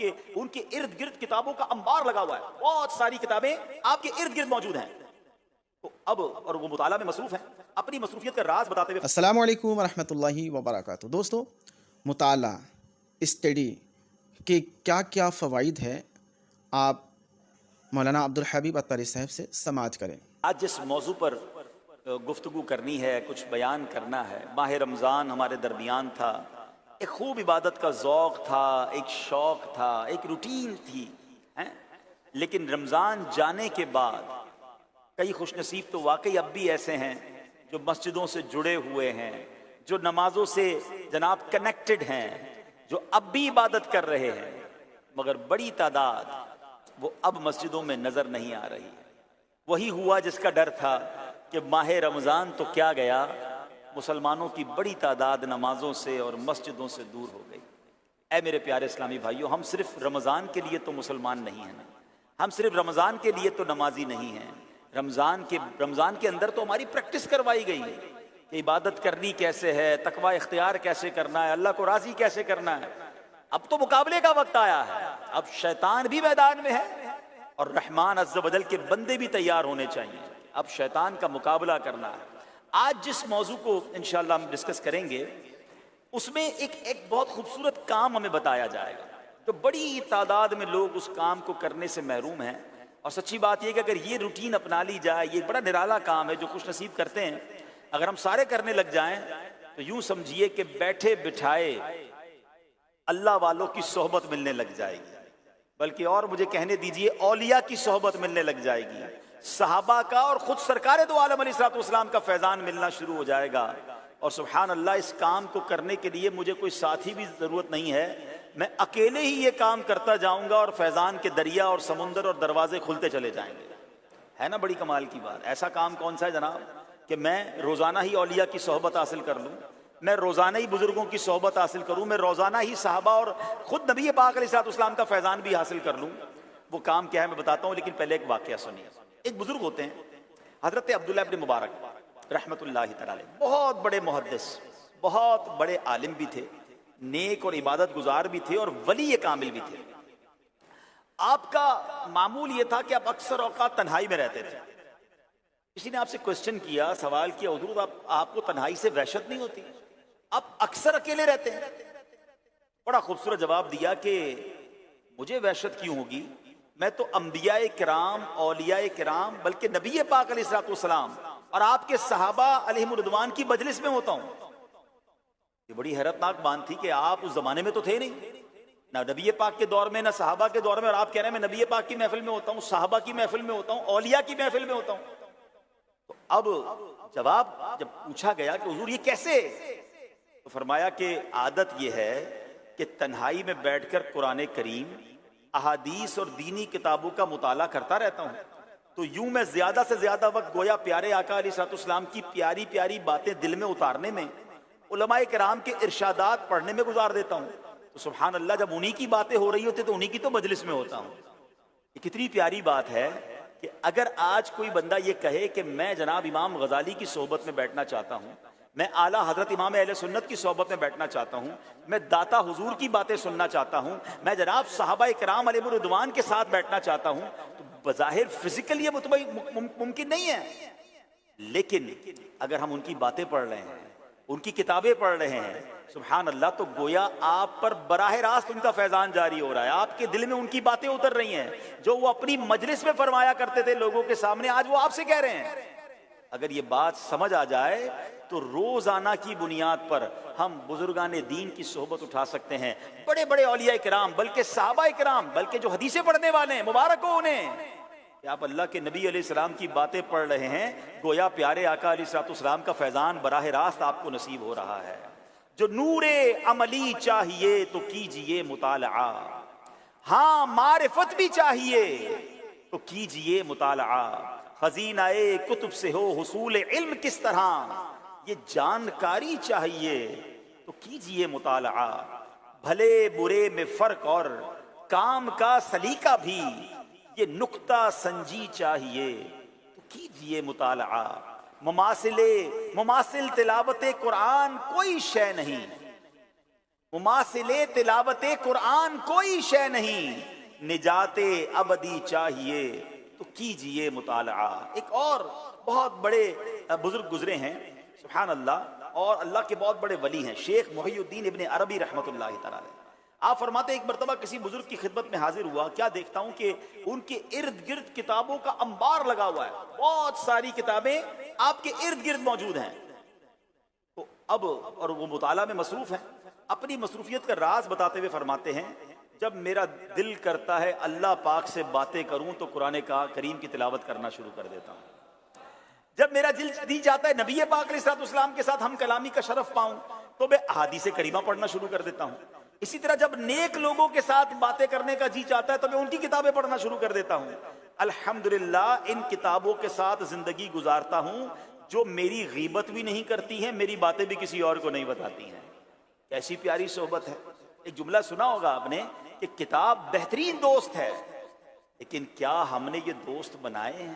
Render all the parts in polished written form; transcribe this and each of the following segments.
ان کے ارد گرد کتابوں کا انبار لگا ہوا ہے، بہت ساری کتابیں آپ کے ارد گرد موجود ہیں، تو اب اور وہ مطالعہ میں مصروف ہیں، اپنی مصروفیت کا راز بتاتے ہوئے۔ السلام علیکم ورحمۃ اللہ وبرکاتہ۔ دوستو، مطالعہ، اسٹڈی کے کیا کیا فوائد ہیں، آپ مولانا عبدالحبیب اتاری صاحب سے سماعت کریں۔ آج جس موضوع پر گفتگو کرنی ہے، کچھ بیان کرنا ہے، ماہ رمضان ہمارے درمیان تھا، ایک خوب عبادت کا ذوق تھا، ایک شوق تھا، ایک روٹین تھی، لیکن رمضان جانے کے بعد کئی خوش نصیب تو واقعی اب بھی ایسے ہیں جو مسجدوں سے جڑے ہوئے ہیں، جو نمازوں سے جناب کنیکٹڈ ہیں، جو اب بھی عبادت کر رہے ہیں، مگر بڑی تعداد وہ اب مسجدوں میں نظر نہیں آ رہی ہے۔ وہی ہوا جس کا ڈر تھا کہ ماہ رمضان تو کیا گیا، مسلمانوں کی بڑی تعداد نمازوں سے اور مسجدوں سے دور ہو گئی۔ اے میرے پیارے اسلامی بھائیوں، ہم صرف رمضان کے لیے تو مسلمان نہیں ہیں، ہم صرف رمضان کے لیے تو نمازی نہیں ہیں، رمضان کے اندر تو ہماری پریکٹس کروائی گئی ہے کہ عبادت کرنی کیسے ہے، تقوی اختیار کیسے کرنا ہے، اللہ کو راضی کیسے کرنا ہے۔ اب تو مقابلے کا وقت آیا ہے، اب شیطان بھی میدان میں ہے اور رحمان عز و جل کے بندے بھی تیار ہونے چاہیے، اب شیطان کا مقابلہ کرنا ہے۔ آج جس موضوع کو انشاءاللہ ہم ڈسکس کریں گے، اس میں ایک بہت خوبصورت کام ہمیں بتایا جائے گا، تو بڑی تعداد میں لوگ اس کام کو کرنے سے محروم ہیں، اور سچی بات یہ کہ اگر یہ روٹین اپنا لی جائے، یہ بڑا نرالا کام ہے جو خوش نصیب کرتے ہیں، اگر ہم سارے کرنے لگ جائیں تو یوں سمجھیے کہ بیٹھے بٹھائے اللہ والوں کی صحبت ملنے لگ جائے گی، بلکہ اور مجھے کہنے دیجئے اولیاء کی صحبت ملنے لگ جائے گی، صحابہ کا اور خود سرکار دو عالم علیہ السلام کا فیضان ملنا شروع ہو جائے گا، اور سبحان اللہ اس کام کو کرنے کے لیے مجھے کوئی ساتھی بھی ضرورت نہیں ہے، میں اکیلے ہی یہ کام کرتا جاؤں گا اور فیضان کے دریا اور سمندر اور دروازے کھلتے چلے جائیں گے۔ ہے نا بڑی کمال کی بات؟ ایسا کام کون سا ہے جناب کہ میں روزانہ ہی اولیاء کی صحبت حاصل کر لوں، میں روزانہ ہی بزرگوں کی صحبت حاصل کروں، میں روزانہ ہی صحابہ اور خود نبی پاک علیہ السلام کا فیضان بھی حاصل کر لوں۔ وہ کام کیا ہے میں بتاتا ہوں، لیکن پہلے ایک واقعہ سنیے۔ ایک بزرگ ہوتے ہیں حضرت عبداللہ ابن مبارک رحمۃ اللہ تعالی، بہت بڑے محدث، بہت بڑے عالم بھی تھے، نیک اور عبادت گزار بھی تھے اور ولی کامل بھی تھے۔ آپ کا معمول یہ تھا کہ آپ اکثر اوقات تنہائی میں رہتے تھے۔ کسی نے آپ سے کوسچن کیا، سوال کیا، حضور آپ کو تنہائی سے وحشت نہیں ہوتی؟ آپ اکثر اکیلے رہتے ہیں؟ بڑا خوبصورت جواب دیا کہ مجھے وحشت کیوں ہوگی، میں تو انبیاء کرام، اولیاء کرام، بلکہ نبی پاک علیہ السلام اور آپ کے صحابہ علیہم الرضوان کی مجلس میں ہوتا ہوں۔ یہ بڑی حیرتناک بات تھی کہ آپ اس زمانے میں تو تھے نہیں، نہ نبی پاک کے دور میں نہ صحابہ کے دور میں، اور آپ کہہ رہے ہیں میں نبی پاک کی محفل میں ہوتا ہوں، صحابہ کی محفل میں ہوتا ہوں، اولیاء کی محفل میں ہوتا ہوں۔ تو اب جواب جب پوچھا گیا کہ حضور یہ کیسے، تو فرمایا کہ عادت یہ ہے کہ تنہائی میں بیٹھ کر قرآن کریم، احادیث اور دینی کتابوں کا مطالعہ کرتا رہتا ہوں، تو یوں میں زیادہ سے زیادہ وقت گویا پیارے آقا علیہ السلام کی پیاری پیاری باتیں دل میں اتارنے میں، علماء کرام کے ارشادات پڑھنے میں گزار دیتا ہوں۔ تو سبحان اللہ، جب انہی کی باتیں ہو رہی ہوتی تو انہی کی تو مجلس میں ہوتا ہوں۔ یہ کتنی پیاری بات ہے کہ اگر آج کوئی بندہ یہ کہے کہ میں جناب امام غزالی کی صحبت میں بیٹھنا چاہتا ہوں، میں اعلیٰ حضرت امام اہل سنت کی صحبت میں بیٹھنا چاہتا ہوں، میں داتا حضور کی باتیں سننا چاہتا ہوں، میں جناب صحابہ کرام علیہ الرضوان کے ساتھ بیٹھنا چاہتا ہوں، تو بظاہر فزیکل یہ ممکن نہیں ہے، لیکن اگر ہم ان کی باتیں پڑھ رہے ہیں، ان کی کتابیں پڑھ رہے ہیں، سبحان اللہ، تو گویا آپ پر براہ راست ان کا فیضان جاری ہو رہا ہے، آپ کے دل میں ان کی باتیں اتر رہی ہیں جو وہ اپنی مجلس میں فرمایا کرتے تھے لوگوں کے سامنے، آج وہ آپ سے کہہ رہے ہیں۔ اگر یہ بات سمجھ آ جائے تو روزانہ کی بنیاد پر ہم بزرگان دین کی صحبت اٹھا سکتے ہیں، بڑے بڑے اولیاء کرام، بلکہ صحابہ کرام، بلکہ جو حدیثیں پڑھنے والے ہیں، مبارک ہو انہیں کہ آپ اللہ کے نبی علیہ السلام کی باتیں پڑھ رہے ہیں، گویا پیارے آقا علیہ السلام کا فیضان براہ راست آپ کو نصیب ہو رہا ہے۔ جو نور عملی چاہیے تو کیجئے مطالعہ، ہاں معرفت بھی چاہیے تو کیجئے مطالعہ، خزینہ کتب سے ہو حصول علم کس طرح، یہ جانکاری چاہیے تو کیجئے مطالعہ، بھلے برے میں فرق اور کام کا سلیقہ بھی، یہ نکتہ سنجی چاہیے تو کیجئے مطالعہ، مماثل تلاوت قرآن کوئی شے نہیں، مماثل تلاوت قرآن کوئی شے نہیں، نجات ابدی چاہیے تو کیجئے مطالعہ۔ ایک اور بہت بڑے بزرگ گزرے ہیں سبحان اللہ، اور اللہ کے بہت بڑے ولی ہیں، شیخ محی الدین ابن عربی رحمۃ اللہ تعالی۔ آپ فرماتے ہیں ایک مرتبہ کسی بزرگ کی خدمت میں حاضر ہوا، کیا دیکھتا ہوں کہ ان کے ارد گرد کتابوں کا انبار لگا ہوا ہے، بہت ساری کتابیں آپ کے ارد گرد موجود ہیں۔ تو اب اور وہ مطالعہ میں مصروف ہیں، اپنی مصروفیت کا راز بتاتے ہوئے فرماتے ہیں جب میرا دل کرتا ہے اللہ پاک سے باتیں کروں تو قرآن کریم کی تلاوت کرنا شروع کر دیتا ہوں، جب میرا دل دی جاتا ہے نبی پاک علیہ الصلوۃ والسلام کے ساتھ ہم کلامی کا شرف پاؤں تو میں احادیث کریمہ پڑھنا شروع کر دیتا ہوں، اسی طرح جب نیک لوگوں کے ساتھ باتیں کرنے کا جی چاہتا ہے تو میں ان کی کتابیں پڑھنا شروع کر دیتا ہوں۔ الحمدللہ ان کتابوں کے ساتھ زندگی گزارتا ہوں جو میری غیبت بھی نہیں کرتی ہیں، میری باتیں بھی کسی اور کو نہیں بتاتی ہیں۔ کیسی پیاری صحبت ہے۔ ایک جملہ سنا ہوگا آپ نے کہ کتاب بہترین دوست ہے، لیکن کیا ہم نے یہ دوست بنائے ہیں؟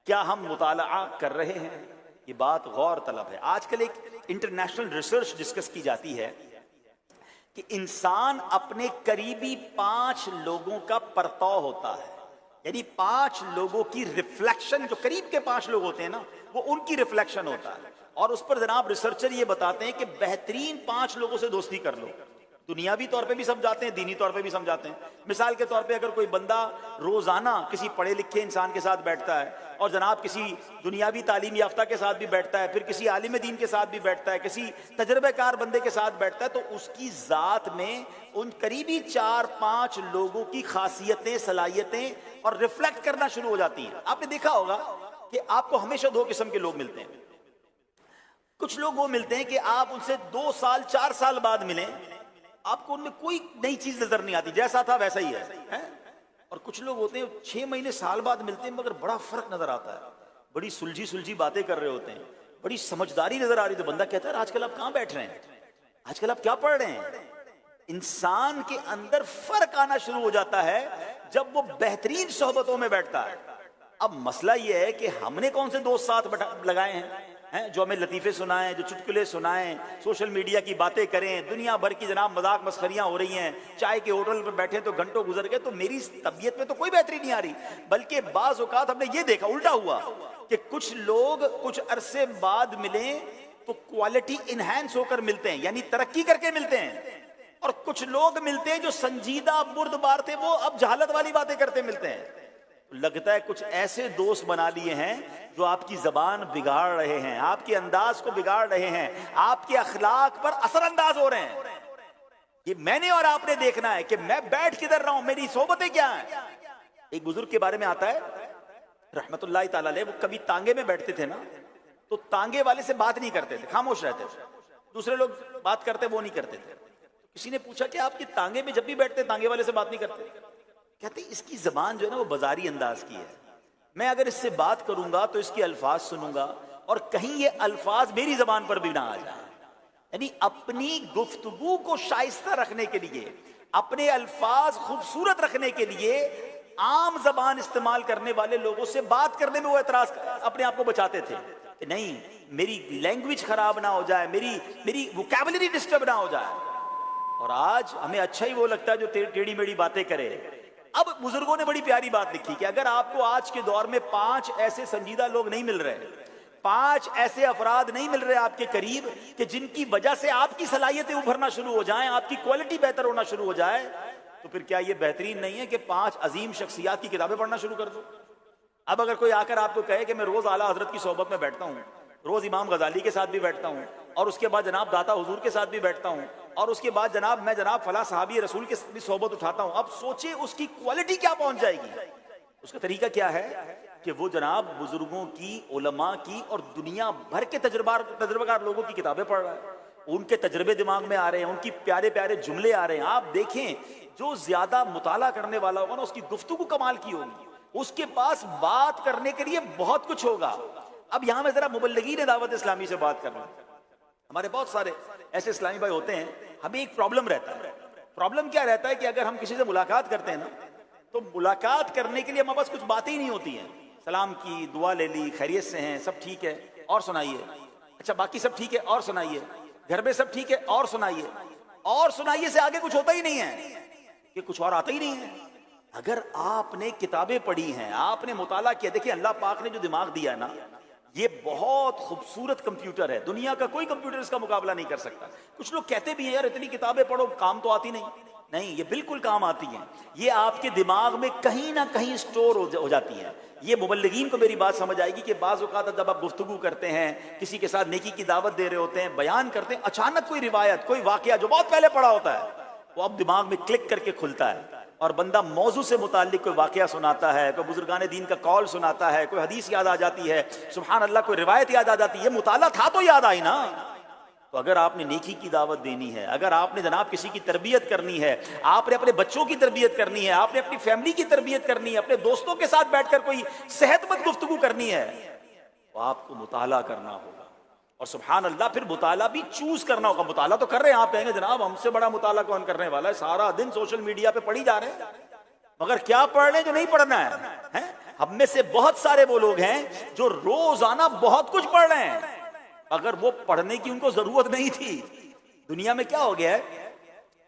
کیا ہم مطالعہ کر رہے ہیں؟ یہ بات غور طلب ہے۔ آج کل ایک انٹرنیشنل ریسرچ ڈسکس کی جاتی ہے کہ انسان اپنے قریبی 5 لوگوں کا پرتو ہوتا ہے، یعنی 5 لوگوں کی ریفلیکشن، جو قریب کے 5 لوگ ہوتے ہیں نا وہ ان کی ریفلیکشن ہوتا ہے، اور اس پر جناب ریسرچر یہ بتاتے ہیں کہ بہترین 5 لوگوں سے دوستی کر لو۔ دنیاوی طور پہ بھی سمجھاتے ہیں، دینی طور پہ بھی سمجھاتے ہیں۔ مثال کے طور پہ اگر کوئی بندہ روزانہ کسی پڑھے لکھے انسان کے ساتھ بیٹھتا ہے اور جناب کسی دنیاوی تعلیم یافتہ کے ساتھ بھی بیٹھتا ہے، پھر کسی عالم دین کے ساتھ بھی بیٹھتا ہے، کسی تجربہ کار بندے کے ساتھ بیٹھتا ہے، تو اس کی ذات میں ان قریبی 4-5 لوگوں کی خاصیتیں، صلاحیتیں اور ریفلیکٹ کرنا شروع ہو جاتی ہیں۔ آپ نے دیکھا ہوگا کہ آپ کو ہمیشہ 2 قسم کے لوگ ملتے ہیں۔ کچھ لوگ وہ ملتے ہیں کہ آپ ان سے 2 سال 4 سال بعد ملیں، آپ کو ان میں کوئی نئی چیز نظر نہیں آتی، جیسا تھا ویسا ہی ہے۔ اور کچھ لوگ ہوتے ہیں 6 مہینے سال بعد ملتے ہیں مگر بڑا فرق نظر آتا ہے، بڑی سلجھی باتیں کر رہے ہوتے ہیں، بڑی سمجھداری نظر آ رہی، تو بندہ کہتا ہے آج کل آپ کہاں بیٹھ رہے ہیں، آج کل آپ کیا پڑھ رہے ہیں؟ انسان کے اندر فرق آنا شروع ہو جاتا ہے جب وہ بہترین صحبتوں میں بیٹھتا ہے۔ اب مسئلہ یہ ہے کہ ہم نے کون سے دوست ساتھ لگائے ہیں جو ہمیں لطیفے سنائیں، جو چٹکلے سنائیں، سوشل میڈیا کی باتیں کریں، دنیا بھر کی جناب مذاق مسخریاں ہو رہی ہیں، چائے کے ہوٹل پر بیٹھے تو گھنٹوں گزر گئے، تو میری طبیعت میں تو کوئی بہتری نہیں آ رہی۔ بلکہ بعض اوقات ہم نے یہ دیکھا الٹا ہوا کہ کچھ لوگ کچھ عرصے بعد ملیں تو کوالٹی انہینس ہو کر ملتے ہیں، یعنی ترقی کر کے ملتے ہیں، اور کچھ لوگ ملتے ہیں جو سنجیدہ بردبار تھے وہ اب جہالت والی باتیں کرتے ملتے ہیں۔ لگتا ہے کچھ ایسے دوست بنا لیے ہیں جو آپ کی زبان بگاڑ رہے ہیں، آپ کے انداز کو بگاڑ رہے ہیں، آپ کے اخلاق پر اثر انداز ہو رہے ہیں۔ یہ میں نے اور آپ نے دیکھنا ہے کہ میں بیٹھ کدھر رہا ہوں، میری صحبتیں کیا ہیں۔ ایک بزرگ کے بارے میں آتا ہے رحمت اللہ تعالی علیہ، وہ کبھی تانگے میں بیٹھتے تھے نا تو تانگے والے سے بات نہیں کرتے تھے، خاموش رہتے تھے، دوسرے لوگ بات کرتے وہ نہیں کرتے تھے۔ کسی نے پوچھا کہ آپ یہ تانگے میں جب بھی بیٹھتے تانگے والے سے بات نہیں کرتے؟ کہتے اس کی زبان جو ہے نا وہ بازاری انداز کی ہے، میں اگر اس سے بات کروں گا تو اس کے الفاظ سنوں گا اور کہیں یہ الفاظ میری زبان پر بھی نہ آ جائیں۔ یعنی اپنی گفتگو کو شائستہ رکھنے کے لیے، اپنے الفاظ خوبصورت رکھنے کے لیے عام زبان استعمال کرنے والے لوگوں سے بات کرنے میں وہ اعتراض اپنے آپ کو بچاتے تھے کہ نہیں میری لینگویج خراب نہ ہو جائے، میری ووکیبلری ڈسٹرب نہ ہو جائے۔ اور آج ہمیں اچھا ہی وہ لگتا ہے جو ٹیڑھی میڑھی باتیں کرے۔ اب بزرگوں نے بڑی پیاری بات لکھی کہ اگر آپ کو آج کے دور میں 5 ایسے سنجیدہ لوگ نہیں مل رہے، 5 ایسے افراد نہیں مل رہے آپ کے قریب کہ جن کی وجہ سے آپ کی صلاحیتیں ابھرنا شروع ہو جائیں، آپ کی کوالٹی بہتر ہونا شروع ہو جائے، تو پھر کیا یہ بہترین نہیں ہے کہ 5 عظیم شخصیات کی کتابیں پڑھنا شروع کر دو؟ اب اگر کوئی آ کر آپ کو کہے کہ میں روز اعلیٰ حضرت کی صحبت میں بیٹھتا ہوں، روز امام غزالی کے ساتھ بھی بیٹھتا ہوں، اور اس کے بعد جناب داتا حضور کے ساتھ بھی بیٹھتا ہوں، اور اس کے بعد جناب میں فلاں صحابی رسول کی بھی صحبت اٹھاتا ہوں، اب سوچے اس کی کوالٹی کیا پہنچ جائے گی۔ اس کا طریقہ کیا ہے کہ وہ جناب بزرگوں کی، علماء کی اور دنیا بھر کے تجربہ کار لوگوں کی کتابیں پڑھ رہا ہے، ان کے تجربے دماغ میں آ رہے ہیں، ان کی پیارے پیارے جملے آ رہے ہیں۔ آپ دیکھیں جو زیادہ مطالعہ کرنے والا ہوگا نا اس کی گفتگو کمال کی ہوگی، اس کے پاس بات کرنے کے لیے بہت کچھ ہوگا۔ اب یہاں میں ذرا مبلغین دعوت اسلامی سے بات کرنا، ہمارے بہت سارے ایسے اسلامی بھائی ہوتے ہیں، ہمیں ایک پرابلم رہتا ہے۔ پرابلم کیا رہتا ہے کہ اگر ہم کسی سے ملاقات کرتے ہیں نا تو ملاقات کرنے کے لیے ہمارے پاس کچھ باتیں ہی نہیں ہوتی ہیں، سلام کی، دعا لے لی، خیریت سے ہیں، سب ٹھیک ہے اور سنائیے، اچھا باقی سب ٹھیک ہے اور سنائیے، گھر میں سب ٹھیک ہے اور سنائیے۔ اور سنائیے سے آگے کچھ ہوتا ہی نہیں ہے، کہ کچھ اور آتا ہی نہیں ہے۔ اگر آپ نے کتابیں پڑھی ہیں، آپ نے مطالعہ کیا، دیکھیں اللہ پاک نے جو دماغ دیا ہے نا، یہ بہت خوبصورت کمپیوٹر ہے، دنیا کا کوئی کمپیوٹر اس کا مقابلہ نہیں کر سکتا۔ کچھ لوگ کہتے بھی ہیں یار اتنی کتابیں پڑھو کام تو آتی نہیں، یہ بالکل کام آتی ہیں، یہ آپ کے دماغ میں کہیں نہ کہیں سٹور ہو جاتی ہیں۔ یہ مبلغین کو میری بات سمجھ آئے گی کہ بعض اوقات جب آپ گفتگو کرتے ہیں، کسی کے ساتھ نیکی کی دعوت دے رہے ہوتے ہیں، بیان کرتے ہیں، اچانک کوئی روایت، کوئی واقعہ جو بہت پہلے پڑا ہوتا ہے وہ اب دماغ میں کلک کر کے کھلتا ہے، اور بندہ موضوع سے متعلق کوئی واقعہ سناتا ہے، کوئی بزرگان دین کا قول سناتا ہے، کوئی حدیث یاد آ جاتی ہے، سبحان اللہ کوئی روایت یاد آ جاتی ہے، مطالعہ تھا تو یاد آئی نا۔ تو اگر آپ نے نیکی کی دعوت دینی ہے، اگر آپ نے جناب کسی کی تربیت کرنی ہے، آپ نے اپنے بچوں کی تربیت کرنی ہے، آپ نے اپنی فیملی کی تربیت کرنی ہے، اپنے دوستوں کے ساتھ بیٹھ کر کوئی صحت مند گفتگو کرنی ہے، تو آپ کو مطالعہ کرنا ہوگا، اور سبحان اللہ پھر مطالعہ بھی چوز کرنا ہوگا۔ مطالعہ تو کر رہے ہیں، آپ کہیں گے جناب ہم سے بڑا مطالعہ کون کرنے والا ہے، سارا دن سوشل میڈیا پہ پڑھی جا رہے ہیں، مگر کیا پڑھ رہے ہیں جو نہیں پڑھنا ہے؟ ہم میں سے بہت سارے وہ لوگ ہیں جو روزانہ بہت کچھ پڑھ رہے ہیں، اگر وہ پڑھنے کی ان کو ضرورت نہیں تھی۔ دنیا میں کیا ہو گیا ہے،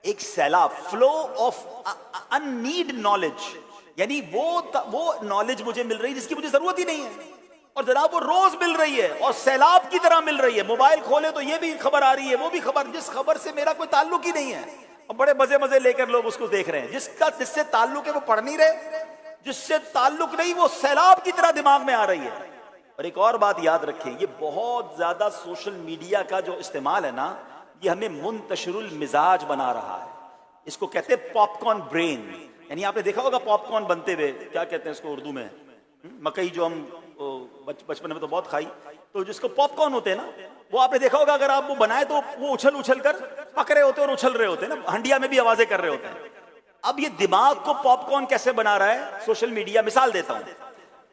ایک سیلاب، flow of in need knowledge, یعنی وہ نالج مجھے مل رہی جس کی مجھے ضرورت ہی نہیں ہے، اور جناب وہ روز مل رہی ہے اور سیلاب کی طرح مل رہی ہے۔ موبائل کھولے تو یہ بھی خبر آ رہی ہے، وہ بھی خبر، جس خبر سے میرا کوئی تعلق ہی نہیں ہے، اور بڑے مزے لے کر لوگ اس کو دیکھ رہے ہیں۔ جس سے تعلق ہے وہ پڑھ نہیں رہے، جس سے تعلق نہیں وہ سیلاب کی طرح دماغ میں آ رہی ہے۔ اور ایک اور بات یاد رکھیں، یہ بہت زیادہ سوشل میڈیا کا جو استعمال ہے نا، یہ ہمیں منتشر المزاج بنا رہا ہے۔ اس کو کہتے ہیں پاپ کارن برین، یعنی آپ نے دیکھا ہوگا پاپ کارن بنتے ہوئے، کیا کہتے ہیں اس کو اردو میں، مکئی جو ہم بچپن میں تو بہت کھائی، تو جس کو پاپ کارن ہوتے ہیں نا، وہ آپ نے دیکھا ہوگا اگر آپ وہ بنائے تو وہ اچھل کر پک رہے ہوتے ہیں اور اچھل رہے ہوتے ہیں نا، ہنڈیا میں بھی آوازیں کر رہے ہوتے ہیں۔ اب یہ دماغ کو پاپ کارن کیسے بنا رہا ہے سوشل میڈیا؟ مثال دیتا ہوں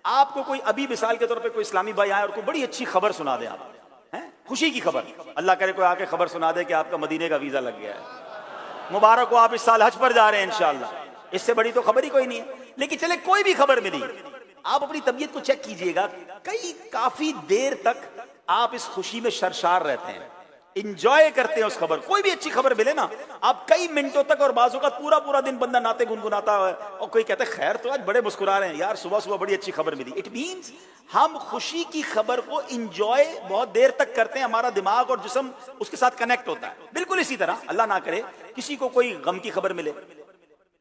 آپ کو، کوئی ابھی مثال کے طور پہ کوئی اسلامی بھائی آئے اور کوئی بڑی اچھی خبر سنا دے، آپ خوشی کی خبر، اللہ کرے کوئی آ کے خبر سنا دے کہ آپ کا مدینے کا ویزا لگ گیا ہے، مبارک ہو آپ اس سال حج پر جا رہے ہیں انشاءاللہ، اس سے بڑی تو خبر ہی کوئی نہیں ہے۔ لیکن چلے کوئی بھی خبر ملی، آپ اپنی طبیعت کو چیک کیجئے گا، کافی دیر تک آپ اس خوشی میں سرشار رہتے ہیں، انجوائے کرتے ہیں اس خبر، کوئی بھی اچھی خبر ملے نا، آپ کئی منٹوں تک اور بعض اوقات پورا دن بندہ ناطے گنگناتا ہے، اور کوئی کہتا ہے خیر تو آج بڑے مسکرا رہے ہیں یار، صبح بڑی اچھی خبر ملی۔ اٹ مینز ہم خوشی کی خبر کو انجوائے بہت دیر تک کرتے ہیں، ہمارا دماغ اور جسم اس کے ساتھ کنیکٹ ہوتا ہے۔ بالکل اسی طرح اللہ نہ کرے کسی کو کوئی غم کی خبر ملے،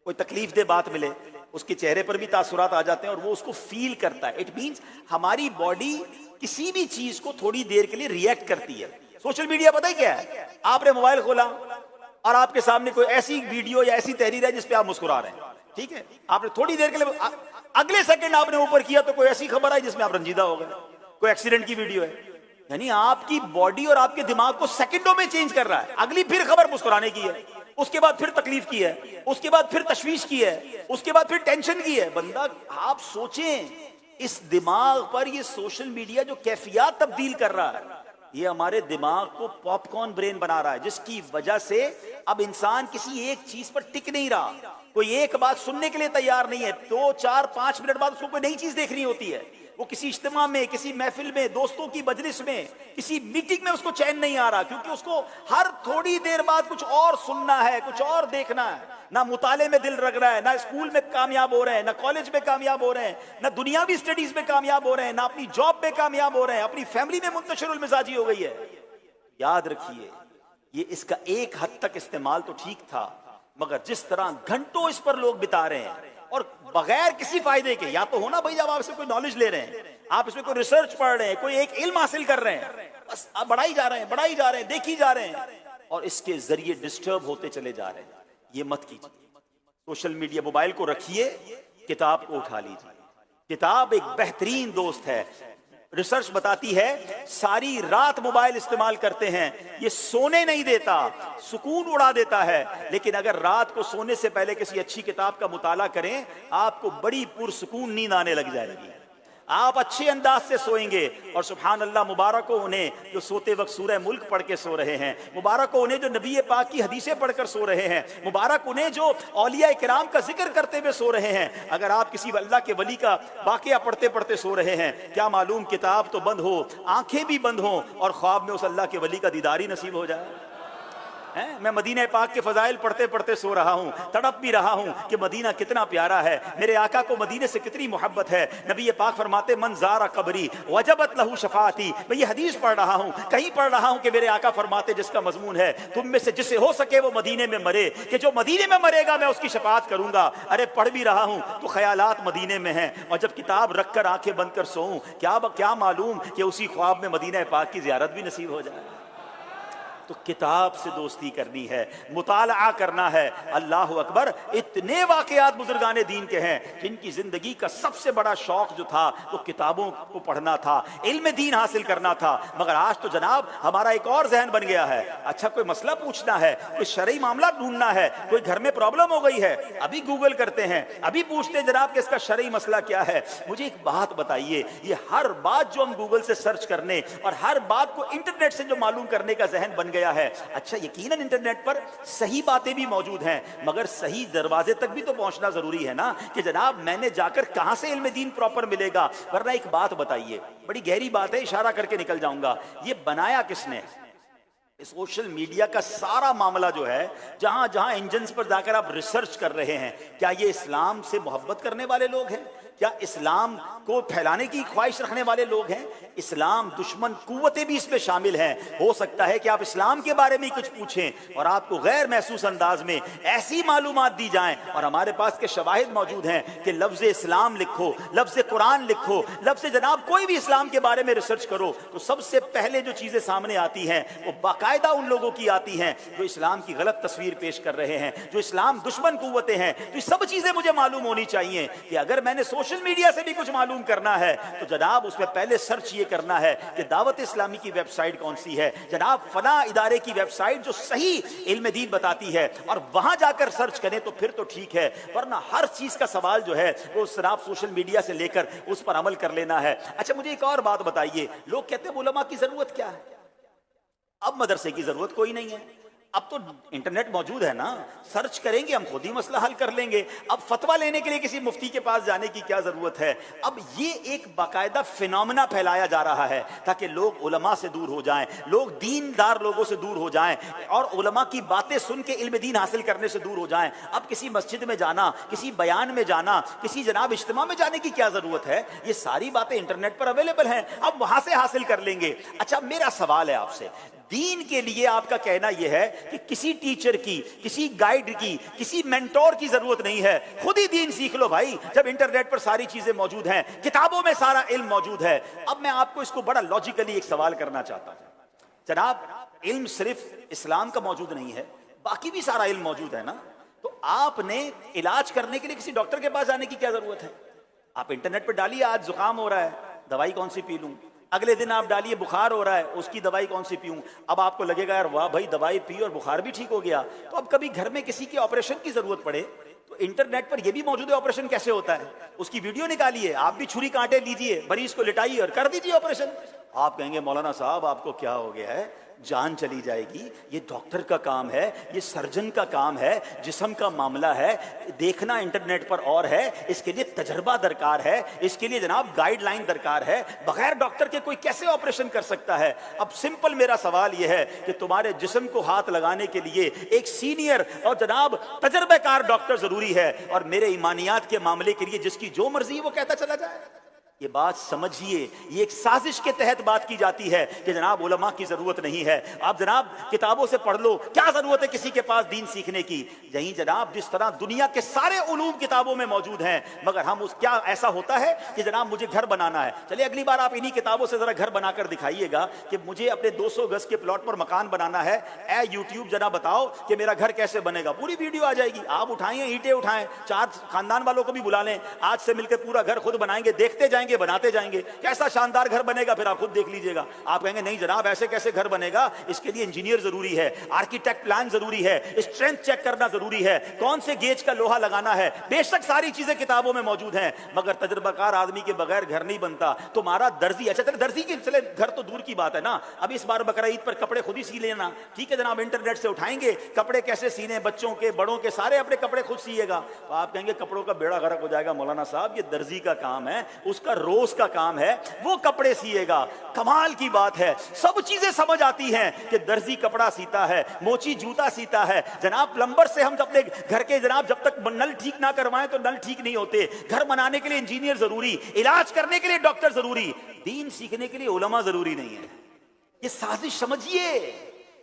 کوئی تکلیف دہ بات ملے، اس کے چہرے پر بھی تاثرات آ جاتے ہیں اور وہ اس کو فیل کرتا ہے۔ اٹ مینز ہماری باڈی کسی بھی چیز کو تھوڑی دیر کے لیے ریئیکٹ کرتی ہے۔ سوشل میڈیا پتہ ہی کیا ہے، آپ نے موبائل کھولا اور آپ کے سامنے کوئی ایسی ویڈیو یا ایسی تحریر ہے جس پہ آپ مسکرا رہے ہیں، ٹھیک ہے، آپ نے تھوڑی دیر کے لیے، اگلے سیکنڈ آپ نے اوپر کیا تو کوئی ایسی خبر آئی جس میں آپ رنجیدہ ہو گئے، کوئی ایکسیڈنٹ کی ویڈیو ہے، یعنی آپ کی باڈی اور آپ کے دماغ کو سیکنڈوں میں چینج کر رہا ہے۔ اگلی پھر خبر مسکرانے کی ہے، اس کے بعد پھر تکلیف کی ہے، اس کے بعد پھر تشویش کی ہے، اس کے بعد پھر ٹینشن کی ہے۔ بندہ آپ سوچیں اس دماغ پر یہ سوشل میڈیا جو کیفیات تبدیل کر رہا ہے، یہ ہمارے دماغ کو پاپ کارن برین بنا رہا ہے، جس کی وجہ سے اب انسان کسی ایک چیز پر ٹک نہیں رہا، کوئی ایک بات سننے کے لیے تیار نہیں ہے، 2 4 5 منٹ بعد اس کو کوئی نئی چیز دیکھنی ہوتی ہے، وہ کسی اجتماع میں، کسی محفل میں، دوستوں کی مجلس میں، کسی میٹنگ میں اس کو چین نہیں آ رہا، کیونکہ اس کو ہر تھوڑی دیر بعد کچھ اور سننا ہے، کچھ اور دیکھنا ہے۔ نہ مطالعے میں دل لگ رہا ہے، نہ اسکول میں کامیاب ہو رہے ہیں، نہ کالج میں کامیاب ہو رہے ہیں، نہ دنیاوی سٹڈیز میں کامیاب ہو رہے ہیں، نہ اپنی جاب میں کامیاب ہو رہے ہیں، اپنی فیملی میں منتشر المزاجی ہو گئی ہے۔ یاد رکھیے یہ اس کا ایک حد تک استعمال تو ٹھیک تھا، مگر جس طرح گھنٹوں اس پر لوگ بتا رہے ہیں اور بغیر کسی فائدے کے، یا تو ہونا بھائی جب آپ اس سے کوئی نالج لے رہے ہیں، آپ اس میں کوئی ریسرچ پڑھ رہے ہیں، کوئی ایک علم حاصل کر رہے ہیں، بس آپ بڑھائی جا رہے ہیں، دیکھی جا رہے ہیں، اور اس کے ذریعے ڈسٹرب ہوتے چلے جا رہے ہیں۔ یہ مت کیجیے۔ سوشل میڈیا، موبائل کو رکھیے، کتاب کو اٹھا لیجیے۔ کتاب ایک بہترین دوست ہے۔ ریسرچ بتاتی ہے ساری رات موبائل استعمال کرتے ہیں، یہ سونے نہیں دیتا، سکون اڑا دیتا ہے، لیکن اگر رات کو سونے سے پہلے کسی اچھی کتاب کا مطالعہ کریں، آپ کو بڑی پرسکون نیند آنے لگ جائے گی، آپ اچھے انداز سے سوئیں گے۔ اور سبحان اللہ، مبارک ہو انہیں جو سوتے وقت سورہ ملک پڑھ کے سو رہے ہیں، مبارک ہو انہیں جو نبی پاک کی حدیثیں پڑھ کر سو رہے ہیں، مبارک انہیں جو اولیاء کرام کا ذکر کرتے ہوئے سو رہے ہیں۔ اگر آپ کسی اللہ کے ولی کا واقعہ پڑھتے پڑھتے سو رہے ہیں، کیا معلوم کتاب تو بند ہو، آنکھیں بھی بند ہوں اور خواب میں اس اللہ کے ولی کا دیدار ہی نصیب ہو جائے۔ میں مدینہ پاک کے فضائل پڑھتے پڑھتے سو رہا ہوں، تڑپ بھی رہا ہوں کہ مدینہ کتنا پیارا ہے، میرے آقا کو مدینے سے کتنی محبت ہے۔ نبی پاک فرماتے من زار قبری وجبت لہ شفاعتی، میں یہ حدیث پڑھ رہا ہوں، کہیں پڑھ رہا ہوں کہ میرے آقا فرماتے جس کا مضمون ہے تم میں سے جسے ہو سکے وہ مدینے میں مرے، کہ جو مدینے میں مرے گا میں اس کی شفاعت کروں گا۔ ارے پڑھ بھی رہا ہوں تو خیالات مدینے میں ہیں، اور جب کتاب رکھ کر آنکھیں بند کر سوؤں کیا معلوم کہ اسی خواب میں مدینہ پاک کی زیارت بھی نصیب ہو جائے۔ تو کتاب سے دوستی کرنی ہے، مطالعہ کرنا ہے۔ اللہ اکبر، اتنے واقعات بزرگان دین کے ہیں جن کی زندگی کا سب سے بڑا شوق جو تھا وہ کتابوں کو پڑھنا تھا، علم دین حاصل کرنا تھا۔ مگر آج تو جناب ہمارا ایک اور ذہن بن گیا ہے، اچھا کوئی مسئلہ پوچھنا ہے، کوئی شرعی معاملہ ڈھونڈنا ہے، کوئی گھر میں پرابلم ہو گئی ہے، ابھی گوگل کرتے ہیں، ابھی پوچھتے ہیں جناب کہ اس کا شرعی مسئلہ کیا ہے۔ مجھے ایک بات بتائیے، یہ ہر بات جو ہم گوگل سے سرچ کرنے اور ہر بات کو انٹرنیٹ سے جو معلوم کرنے کا ذہن بن گیا ہے، اچھا یقیناً انٹرنیٹ پر صحیح باتیں بھی موجود ہیں، مگر صحیح دروازے تک بھی تو پہنچنا ضروری ہے نا، کہ جناب میں نے جا کر کہاں سے علم دین پراپر ملے گا۔ ورنہ ایک بات بتائیے، بڑی گہری بات ہے، اشارہ کر کے نکل جاؤں گا، یہ بنایا کس نے؟ سوشل میڈیا کا سارا معاملہ جو ہے، جہاں جہاں انجنز پر جا کر آپ ریسرچ کر رہے ہیں، کیا یہ اسلام سے محبت کرنے والے لوگ ہیں؟ کیا اسلام کو پھیلانے کی خواہش رکھنے والے لوگ ہیں؟ اسلام دشمن قوتیں بھی اس میں شامل ہیں۔ ہو سکتا ہے کہ آپ اسلام کے بارے میں کچھ پوچھیں اور آپ کو غیر محسوس انداز میں ایسی معلومات دی جائیں، اور ہمارے پاس کے شواہد موجود ہیں کہ لفظ اسلام لکھو، لفظ قرآن لکھو، لفظ جناب کوئی بھی اسلام کے بارے میں ریسرچ کرو تو سب سے پہلے جو چیزیں سامنے آتی ہیں وہ باقاعدہ ان لوگوں کی آتی ہیں جو اسلام کی غلط تصویر پیش کر رہے ہیں، جو اسلام دشمن قوتیں ہیں۔ تو یہ سب چیزیں مجھے معلوم ہونی چاہیے کہ اگر میں نے سوشل میڈیا سے بھی کچھ معلوم کرنا ہے تو جناب اس میں پہلے سرچ یہ کرنا ہے کہ دعوت اسلامی کی ویب سائٹ کون سی ہے، جناب فلاں ادارے کی ویب سائٹ جو صحیح علم دین بتاتی ہے، اور وہاں جا کر سرچ کریں تو پھر تو ٹھیک ہے، ورنہ ہر چیز کا سوال جو ہے وہ صرف سوشل میڈیا سے لے کر اس پر عمل کر لینا ہے۔ اچھا مجھے ایک اور بات بتائیے، لوگ کہتے ہیں علماء کی ضرورت کیا ہے؟ اب مدرسے کی ضرورت کوئی نہیں ہے، اب تو انٹرنیٹ موجود ہے نا، سرچ کریں گے ہم خود ہی مسئلہ حل کر لیں گے۔ اب فتویٰ لینے کے لیے کسی مفتی کے پاس جانے کی کیا ضرورت ہے؟ اب یہ ایک باقاعدہ فینومینا پھیلایا جا رہا ہے تاکہ لوگ علماء سے دور ہو جائیں، لوگ دیندار لوگوں سے دور ہو جائیں اور علماء کی باتیں سن کے علم دین حاصل کرنے سے دور ہو جائیں۔ اب کسی مسجد میں جانا، کسی بیان میں جانا، کسی جناب اجتماع میں جانے کی کیا ضرورت ہے؟ یہ ساری باتیں انٹرنیٹ پر اویلیبل ہیں، اب وہاں سے حاصل کر لیں گے۔ اچھا میرا سوال ہے آپ سے، دین کے لیے آپ کا کہنا یہ ہے کہ کسی ٹیچر کی، کسی گائیڈ کی، کسی مینٹور کی ضرورت نہیں ہے، خود ہی دین سیکھ لو بھائی، جب انٹرنیٹ پر ساری چیزیں موجود ہیں، کتابوں میں سارا علم موجود ہے۔ اب میں آپ کو اس کو بڑا لاجیکلی ایک سوال کرنا چاہتا ہوں، جناب علم صرف اسلام کا موجود نہیں ہے، باقی بھی سارا علم موجود ہے نا، تو آپ نے علاج کرنے کے لیے کسی ڈاکٹر کے پاس جانے کی کیا ضرورت ہے؟ آپ انٹرنیٹ پہ ڈالیے آج زکام ہو رہا ہے، دوائی کون سی پی لوں، اگلے دن آپ ڈالیے بخار ہو رہا ہے، اس کی دوائی کون سی پیوں، اب آپ کو لگے گا یار واہ بھائی دوائی پی اور بخار بھی ٹھیک ہو گیا۔ تو اب کبھی گھر میں کسی کے آپریشن کی ضرورت پڑے تو انٹرنیٹ پر یہ بھی موجود ہے آپریشن کیسے ہوتا ہے، اس کی ویڈیو نکالیے، آپ بھی چھری کانٹے لیجئے، مریض کو لٹائیے اور کر دیجئے آپریشن۔ آپ کہیں گے مولانا صاحب آپ کو کیا ہو گیا ہے، جان چلی جائے گی، یہ ڈاکٹر کا کام ہے، یہ سرجن کا کام ہے، جسم کا معاملہ ہے، دیکھنا انٹرنیٹ پر اور ہے، اس کے لیے تجربہ درکار ہے، اس کے لیے جناب گائیڈ لائن درکار ہے، بغیر ڈاکٹر کے کوئی کیسے آپریشن کر سکتا ہے؟ اب سمپل میرا سوال یہ ہے کہ تمہارے جسم کو ہاتھ لگانے کے لیے ایک سینئر اور جناب تجربہ کار ڈاکٹر ضروری ہے، اور میرے ایمانیات کے معاملے کے لیے جس کی جو مرضی وہ کہتا چلا جائے؟ یہ بات سمجھیے، یہ ایک سازش کے تحت بات کی جاتی ہے کہ جناب علماء کی ضرورت نہیں ہے، آپ جناب کتابوں سے پڑھ لو، کیا ضرورت ہے کسی کے پاس دین سیکھنے کی؟ یہیں جناب جس طرح دنیا کے سارے علوم کتابوں میں موجود ہیں، مگر ہم اس کیا ایسا ہوتا ہے کہ جناب مجھے گھر بنانا ہے، چلیے اگلی بار آپ انہی کتابوں سے ذرا گھر بنا کر دکھائیے گا کہ مجھے اپنے 200 گز کے پلاٹ پر مکان بنانا ہے، اے یوٹیوب جناب بتاؤ کہ میرا گھر کیسے بنے گا، پوری ویڈیو آ جائے گی، آپ اٹھائیں اینٹیں اٹھائیں، 4 خاندان والوں کو بھی بلا لیں، آج سے مل کے پورا گھر خود بنائیں گے، دیکھتے جائیں گے، بناتے جائیں گے، کیسا شاندار گھر بنے گا، پھر آپ خود دیکھ لیجئے گا۔ آپ کہیں گے نہیں جناب ایسے کیسے گھر بنے گا، اس کے لیے انجینئر ضروری ہے، آرکیٹیکٹ پلان ضروری ہے، اسٹرینتھ چیک کرنا ضروری ہے، کون سے گیج کا لوہا لگانا ہے، بے شک ساری چیزیں کتابوں میں موجود ہیں، مگر تجربہ کار آدمی کے بغیر گھر نہیں بنتا۔ تمہارا درزی، اچھا چلے درزی کی چلے گھر تو دور کی بات ہے نا، اب اس بار بقرہ عید پر کپڑے خود ہی سی لینا، ٹھیک ہے جناب انٹرنیٹ سے اٹھائیں گے کپڑے کیسے سینے، بچوں کے بڑوں کے سارے اپنے کپڑے خود سیے گا، تو آپ کہیں گے کپڑوں کا بیڑا غرق ہو جائے گا۔ مولانا صاحب یہ درزی کا کام ہے، اس کا روز کا کام ہے وہ کپڑے سیے گا. کمال کی بات ہے, سب چیزیں سمجھ آتی ہیں کہ درزی کپڑا سیتا ہے, موچی جوتا سیتا ہے. جناب پلمبر سے ہم اپنے گھر کے جناب جب تک نل ٹھیک نہ کروائیں تو نل ٹھیک نہیں ہوتے. گھر بنانے کے لیے انجینئر ضروری, علاج کرنے کے لیے ڈاکٹر ضروری, دین سیکھنے کے لیے علماء ضروری نہیں ہے. یہ سازش سمجھیے,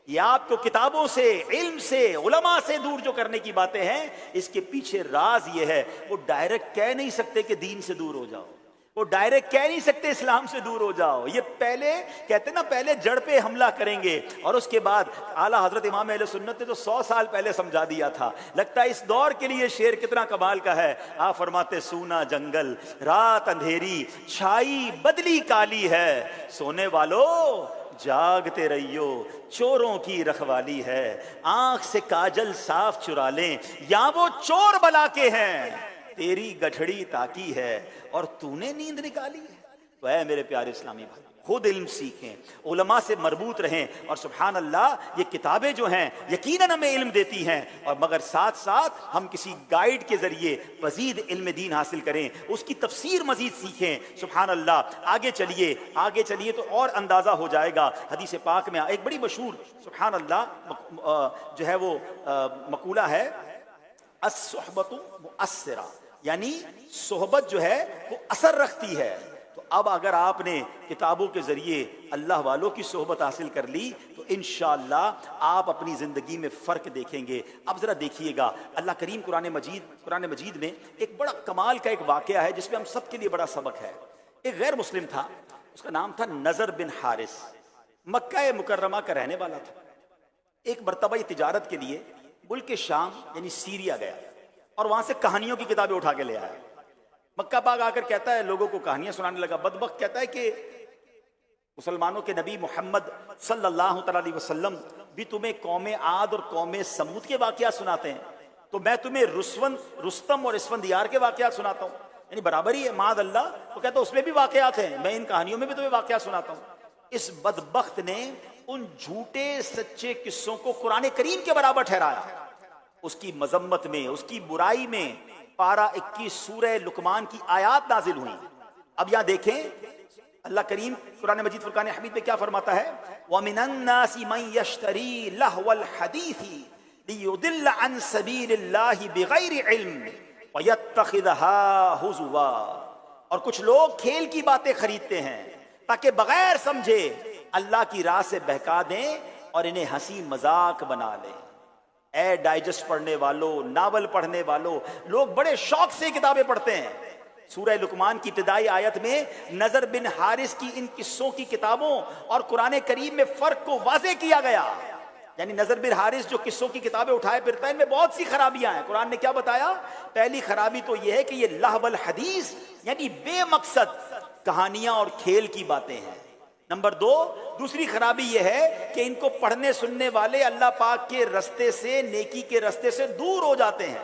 یہ آپ کو کتابوں سے, علم سے, علماء سے دور جو کرنے کی باتیں ہیں, اس کے پیچھے راز یہ ہے. وہ ڈائریکٹ کہہ نہیں سکتے کہ دین سے دور ہو جاؤ, وہ ڈائریکٹ کہہ نہیں سکتے اسلام سے دور ہو جاؤ. یہ پہلے کہتے نا, پہلے جڑ پہ حملہ کریں گے اور اس کے بعد. اعلیٰ حضرت امام اہل سنت نے تو 100 سال پہلے سمجھا دیا تھا. لگتا ہے اس دور کے لیے شعر کتنا کمال کا ہے. آپ فرماتے سونا جنگل رات اندھیری چھائی بدلی کالی ہے, سونے والو جاگتے رہیو چوروں کی رکھوالی ہے. آنکھ سے کاجل صاف چرا لیں یا وہ چور بلا کے ہیں, تیری گٹھڑی تاکی ہے اور تو نے نیند نکالی ہے. تو اے میرے پیارے اسلامی بھائی, خود علم سیکھیں, علماء سے مربوط رہیں, اور سبحان اللہ یہ کتابیں جو ہیں یقیناً ہمیں علم دیتی ہیں, اور مگر ساتھ ساتھ ہم کسی گائیڈ کے ذریعے مزید علم دین حاصل کریں, اس کی تفسیر مزید سیکھیں. سبحان اللہ. آگے چلیے تو اور اندازہ ہو جائے گا. حدیث پاک میں ایک بڑی مشہور سبحان اللہ جو ہے وہ مقولہ ہے, الصحبت مؤثرہ, یعنی صحبت جو ہے وہ اثر رکھتی ہے. تو اب اگر آپ نے کتابوں کے ذریعے اللہ والوں کی صحبت حاصل کر لی تو انشاءاللہ آپ اپنی زندگی میں فرق دیکھیں گے. اب ذرا دیکھیے گا, اللہ کریم قرآن مجید میں ایک بڑا کمال کا ایک واقعہ ہے جس میں ہم سب کے لیے بڑا سبق ہے. ایک غیر مسلم تھا, اس کا نام تھا نضر بن حارث, مکہ مکرمہ کا رہنے والا تھا. ایک مرتبہ تجارت کے لیے ملک شام یعنی سیریا گیا اور وہاں سے کہانیوں کی کتابیں اٹھا کے لے آیا. مکہ پاک آ کر کہتا ہے, لوگوں کو کہانیاں سنانے لگا. بدبخت کہتا ہے کہ مسلمانوں کے نبی محمد صلی اللہ تعالی علیہ وسلم بھی تمہیں قوم عاد اور قوم سمود کے واقعات سناتے ہیں, تو میں تمہیں رستم اور اسفندیار کے واقعات سناتا ہوں. یعنی برابر ہی ہے, معاذ اللہ. وہ کہتا ہے اس میں بھی واقعات ہیں, میں ان کہانیوں میں بھی تمہیں واقعات سناتا ہوں. اس بدبخت نے ان جھوٹے سچے قصوں کو قرآن کریم کے برابر ٹھہرایا. اس کی مذمت میں, اس کی برائی میں پارہ 21 سورہ لقمان کی آیات نازل ہوئی. اب یہاں دیکھیں اللہ کریم قرآن مجید فرقان حمید میں کیا فرماتا ہے, وَمِنَ النَّاسِ مَن يَشْتَرِي لَهْوَ الْحَدِيثِ لِيُضِلَّ عَن سَبِيلِ اللَّهِ بِغَيْرِ عِلْمٍ وَيَتَّخِذَهَا هُزُوًا. اور کچھ لوگ کھیل کی باتیں خریدتے ہیں تاکہ بغیر سمجھے اللہ کی راہ سے بہکا دیں اور انہیں ہنسی مذاق بنا لیں. اے ڈائجسٹ پڑھنے والوں, ناول پڑھنے والوں, لوگ بڑے شوق سے کتابیں پڑھتے ہیں. سورہ لقمان کی ابتدائی آیت میں نضر بن حارث کی ان قصوں کی کتابوں اور قرآن کریم میں فرق کو واضح کیا گیا. یعنی نضر بن حارث جو قصوں کی کتابیں اٹھائے پھرتا ہے, ان میں بہت سی خرابیاں ہیں. قرآن نے کیا بتایا, پہلی خرابی تو یہ ہے کہ یہ لہو الحدیث یعنی بے مقصد کہانیاں اور کھیل کی باتیں ہیں. نمبر 2, دوسری خرابی یہ ہے کہ ان کو پڑھنے سننے والے اللہ پاک کے رستے سے, نیکی کے رستے سے دور ہو جاتے ہیں.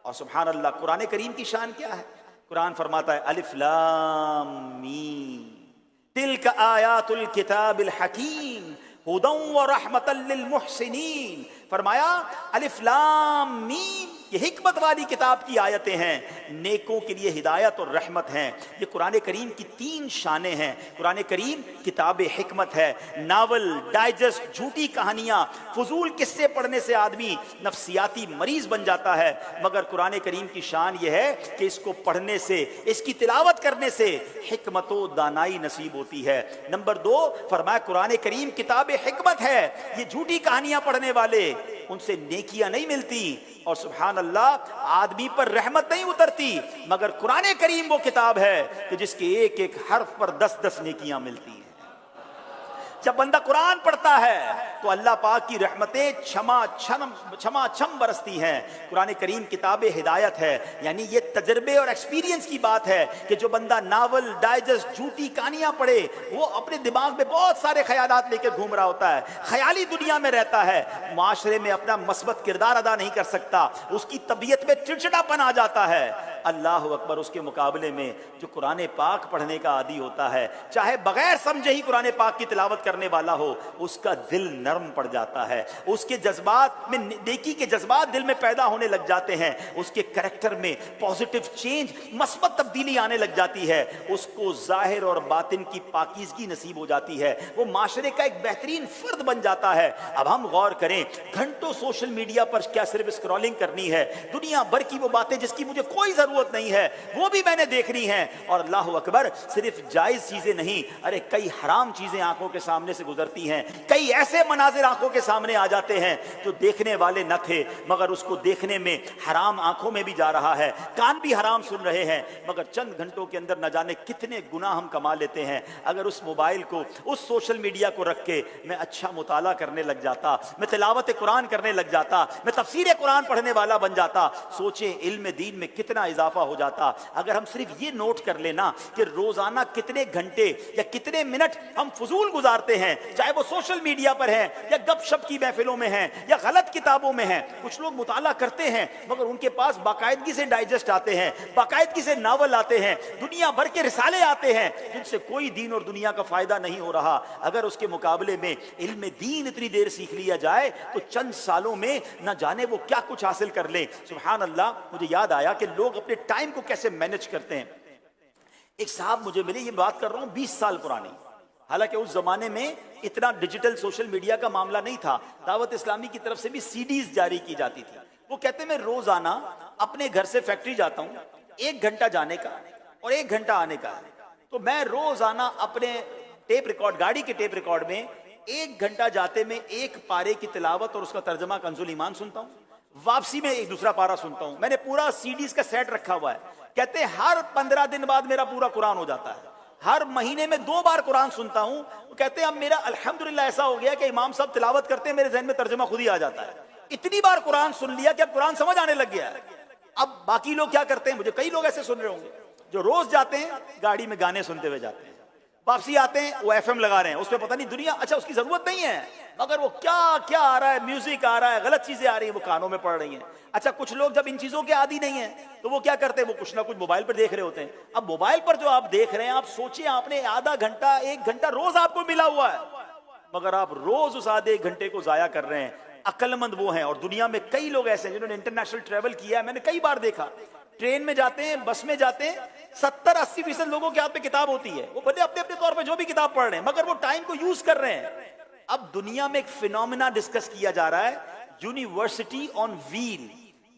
اور سبحان اللہ قرآن کریم کی شان کیا ہے, قرآن فرماتا ہے الف لام میم تلک آیات الکتاب الحکیم ہدی ورحمۃ للمحسنین. فرمایا الف لام میم, یہ حکمت والی کتاب کی آیتیں ہیں, نیکوں کے لیے ہدایت اور رحمت ہیں. یہ قرآن کریم کی 3 شانیں ہیں. قرآن کریم کتاب حکمت ہے. ناول, ڈائجسٹ, جھوٹی کہانیاں, فضول قصے پڑھنے سے آدمی نفسیاتی مریض بن جاتا ہے, مگر قرآن کریم کی شان یہ ہے کہ اس کو پڑھنے سے, اس کی تلاوت کرنے سے حکمت و دانائی نصیب ہوتی ہے. نمبر 2 فرمایا قرآن کریم کتاب حکمت ہے. یہ جھوٹی کہانیاں پڑھنے والے, ان سے نیکیاں نہیں ملتی اور سبحان اللہ آدمی پر رحمت نہیں اترتی, مگر قرآن کریم وہ کتاب ہے کہ جس کے ایک ایک حرف پر 10 نیکیاں ملتی ہیں. جب بندہ قرآن پڑھتا ہے تو اللہ پاک کی رحمتیں چھما چھم برستی ہیں. قرآن کریم کتاب ہدایت ہے, یعنی یہ تجربے اور ایکسپیرینس کی بات ہے کہ جو بندہ ناول, ڈائجسٹ, جھوٹی کہانیاں پڑھے وہ اپنے دماغ میں بہت سارے خیالات لے کے گھوم رہا ہوتا ہے, خیالی دنیا میں رہتا ہے, معاشرے میں اپنا مثبت کردار ادا نہیں کر سکتا, اس کی طبیعت میں چڑچڑاپن آ جاتا ہے. اللہ اکبر، اس کے مقابلے میں جو قرآن پاک پڑھنے کا عادی ہوتا ہے، چاہے بغیر سمجھے ہی قرآن پاک کی تلاوت کرنے والا ہو، اس کا دل نرم پڑ جاتا ہے، اس کے جذبات میں نیکی کے جذبات دل میں پیدا ہونے لگ جاتے ہیں، اس کے کریکٹر میں پازیٹیو چینج، مثبت تبدیلی آنے لگ جاتی ہے، اس کو ظاہر اور باطن کی پاکیزگی نصیب ہو جاتی ہے، وہ معاشرے کا ایک بہترین فرد بن جاتا ہے۔ اب ہم غور کریں، گھنٹوں سوشل میڈیا پر کیا صرف اسکرولنگ کرنی ہے؟ دنیا بھر کی وہ باتیں جس کی مجھے کوئی ضرورت نہیں ہے وہ بھی میں نے دیکھنی ہے، اور اللہ اکبر، صرف جائز چیزیں نہیں، ارے کئی حرام چیزیں آنکھوں کے سامنے سے گزرتی ہیں، کئی ایسے مناظر آنکھوں کے سامنے آ جاتے ہیں جو دیکھنے والے نہ تھے مگر اس کو دیکھنے میں حرام آنکھوں میں بھی جا رہا ہے، کان بھی حرام سن رہے ہیں، مگر چند گھنٹوں کے اندر نہ جانے کتنے گناہ ہم کما لیتے ہیں۔ اگر اس موبائل کو، اس سوشل میڈیا کو رکھ کے میں اچھا مطالعہ کرنے لگ جاتا، میں تلاوت قرآن کرنے لگ جاتا، میں تفسیر قرآن پڑھنے والا بن جاتا، سوچیں علم دین میں کتنا اضافہ ہو جاتا۔ اگر ہم صرف یہ نوٹ کر لینا کہ روزانہ کتنے گھنٹے یا کتنے منٹ ہم فضول گزارتے ہیں، چاہے وہ سوشل میڈیا پر ہیں یا گپ شپ کی محفلوں میں ہیں یا غلط کتابوں میں ہیں۔ کچھ لوگ مطالعہ کرتے ہیں مگر ان کے پاس باقاعدگی سے ڈائجسٹ آتے ہیں، باقاعدگی سے ناول آتے ہیں، دنیا بھر کے رسالے آتے ہیں جن سے کوئی دین اور دنیا کا فائدہ نہیں ہو رہا۔ اگر اس کے مقابلے میں علم دین اتنی دیر سیکھ لیا جائے تو چند سالوں میں نہ جانے وہ کیا کچھ حاصل کر لیں۔ سبحان اللہ، مجھے یاد آیا کہ لوگ اپنے ٹائم کو کیسے مینج کرتے ہیں۔ ایک صاحب مجھے ملے، یہ بات کر رہا ہوں 20 سال پرانی، حالانکہ اس زمانے میں اتنا ڈیجیٹل سوشل میڈیا کا معاملہ نہیں تھا، دعوت اسلامی کی طرف سے بھی سی ڈیز جاری کی جاتی تھی۔ وہ کہتے ہیں میں روزانہ اپنے گھر سے فیکٹری جاتا ہوں، 1 گھنٹہ جانے کا اور 1 گھنٹہ آنے کا ہے، تو میں روزانہ اپنے ٹیپ ریکارڈ، گاڑی کے ٹیپ ریکارڈ میں 1 گھنٹہ جاتے میں 1 پارے کی تلاوت اور اس کا ترجمہ کنز ایمان سنتا ہوں، واپسی میں ایک دوسرا پارا سنتا ہوں۔ میں نے پورا سی ڈیز کا سیٹ رکھا ہوا ہے۔ کہتے ہیں ہر 15 دن بعد میرا پورا قرآن ہو جاتا ہے، ہر مہینے میں 2 بار قرآن سنتا ہوں۔ کہتے ہیں اب میرا الحمدللہ ایسا ہو گیا کہ امام صاحب تلاوت کرتے ہیں، میرے ذہن میں ترجمہ خود ہی آ جاتا ہے۔ اتنی بار قرآن سن لیا کہ اب قرآن سمجھ آنے لگ گیا ہے۔ اب باقی لوگ کیا کرتے ہیں؟ مجھے کئی لوگ ایسے سن رہے ہوں گے جو روز جاتے ہیں گاڑی میں گانے سنتے ہوئے جاتے ہیں، واپسی آتے ہیں وہ FM لگا رہے ہیں، اس پہ پتہ نہیں دنیا، اچھا اس کی ضرورت نہیں ہے مگر وہ کیا آ رہا ہے، میوزک آ رہا ہے، غلط چیزیں آ رہی ہیں، وہ کانوں میں پڑ رہی ہیں۔ اچھا کچھ لوگ جب ان چیزوں کے عادی نہیں ہیں تو وہ کیا کرتے ہیں؟ وہ کچھ نہ کچھ موبائل پر دیکھ رہے ہوتے ہیں۔ اب موبائل پر جو آپ دیکھ رہے ہیں، آپ سوچیں آپ نے آدھا گھنٹہ 1 گھنٹہ روز آپ کو ملا ہوا ہے، مگر آپ روز اس آدھے 1 گھنٹے کو ضائع کر رہے ہیں۔ عقل مند وہ ہیں، اور دنیا میں کئی لوگ ایسے ہیں جنہوں نے انٹرنیشنل ٹریول کیا ہے، میں نے کئی بار دیکھا، ٹرین میں جاتے ہیں، بس میں جاتے ہیں، 70-80% لوگوں کے ہاتھ میں کتاب ہوتی ہے، وہ بڑے اپنے طور پہ جو بھی کتاب پڑھ رہے ہیں مگر وہ ٹائم کو یوز کر رہے ہیں۔ اب دنیا میں ایک فینومینا ڈسکس کیا جا رہا ہے، یونیورسٹی آن ویل،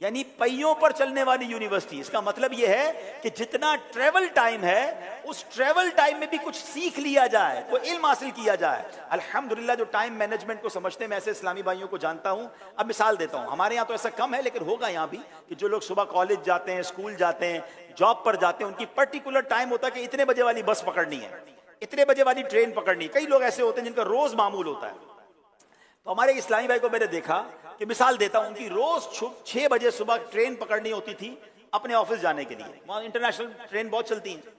یعنی پہیوں پر چلنے والی یونیورسٹی۔ اس کا مطلب یہ ہے کہ جتنا ٹریول ٹائم ہے اس ٹریول ٹائم میں بھی کچھ سیکھ لیا جائے، کوئی علم حاصل کیا جائے۔ الحمدللہ جو ٹائم مینجمنٹ کو سمجھتے ہیں، میں ایسے اسلامی بھائیوں کو جانتا ہوں۔ اب مثال دیتا ہوں، ہمارے یہاں تو ایسا کم ہے لیکن ہوگا یہاں بھی، کہ جو لوگ صبح کالج جاتے ہیں، اسکول جاتے ہیں، جاب پر جاتے ہیں، ان کی پرٹیکولر ٹائم ہوتا ہے کہ اتنے بجے والی بس پکڑنی ہے، اتنے بجے والی ٹرین پکڑنی ہے۔ کئی لوگ ایسے ہوتے ہیں جن کا روز معمول ہوتا ہے۔ تو ہمارے اسلامی بھائی کو میں نے دیکھا کہ مثال دیتا ہوں، ان کی روز 6 بجے صبح ٹرین پکڑنی ہوتی تھی اپنے آفس جانے کے لیے، وہاں انٹرنیشنل ٹرین بہت چلتی ہیں۔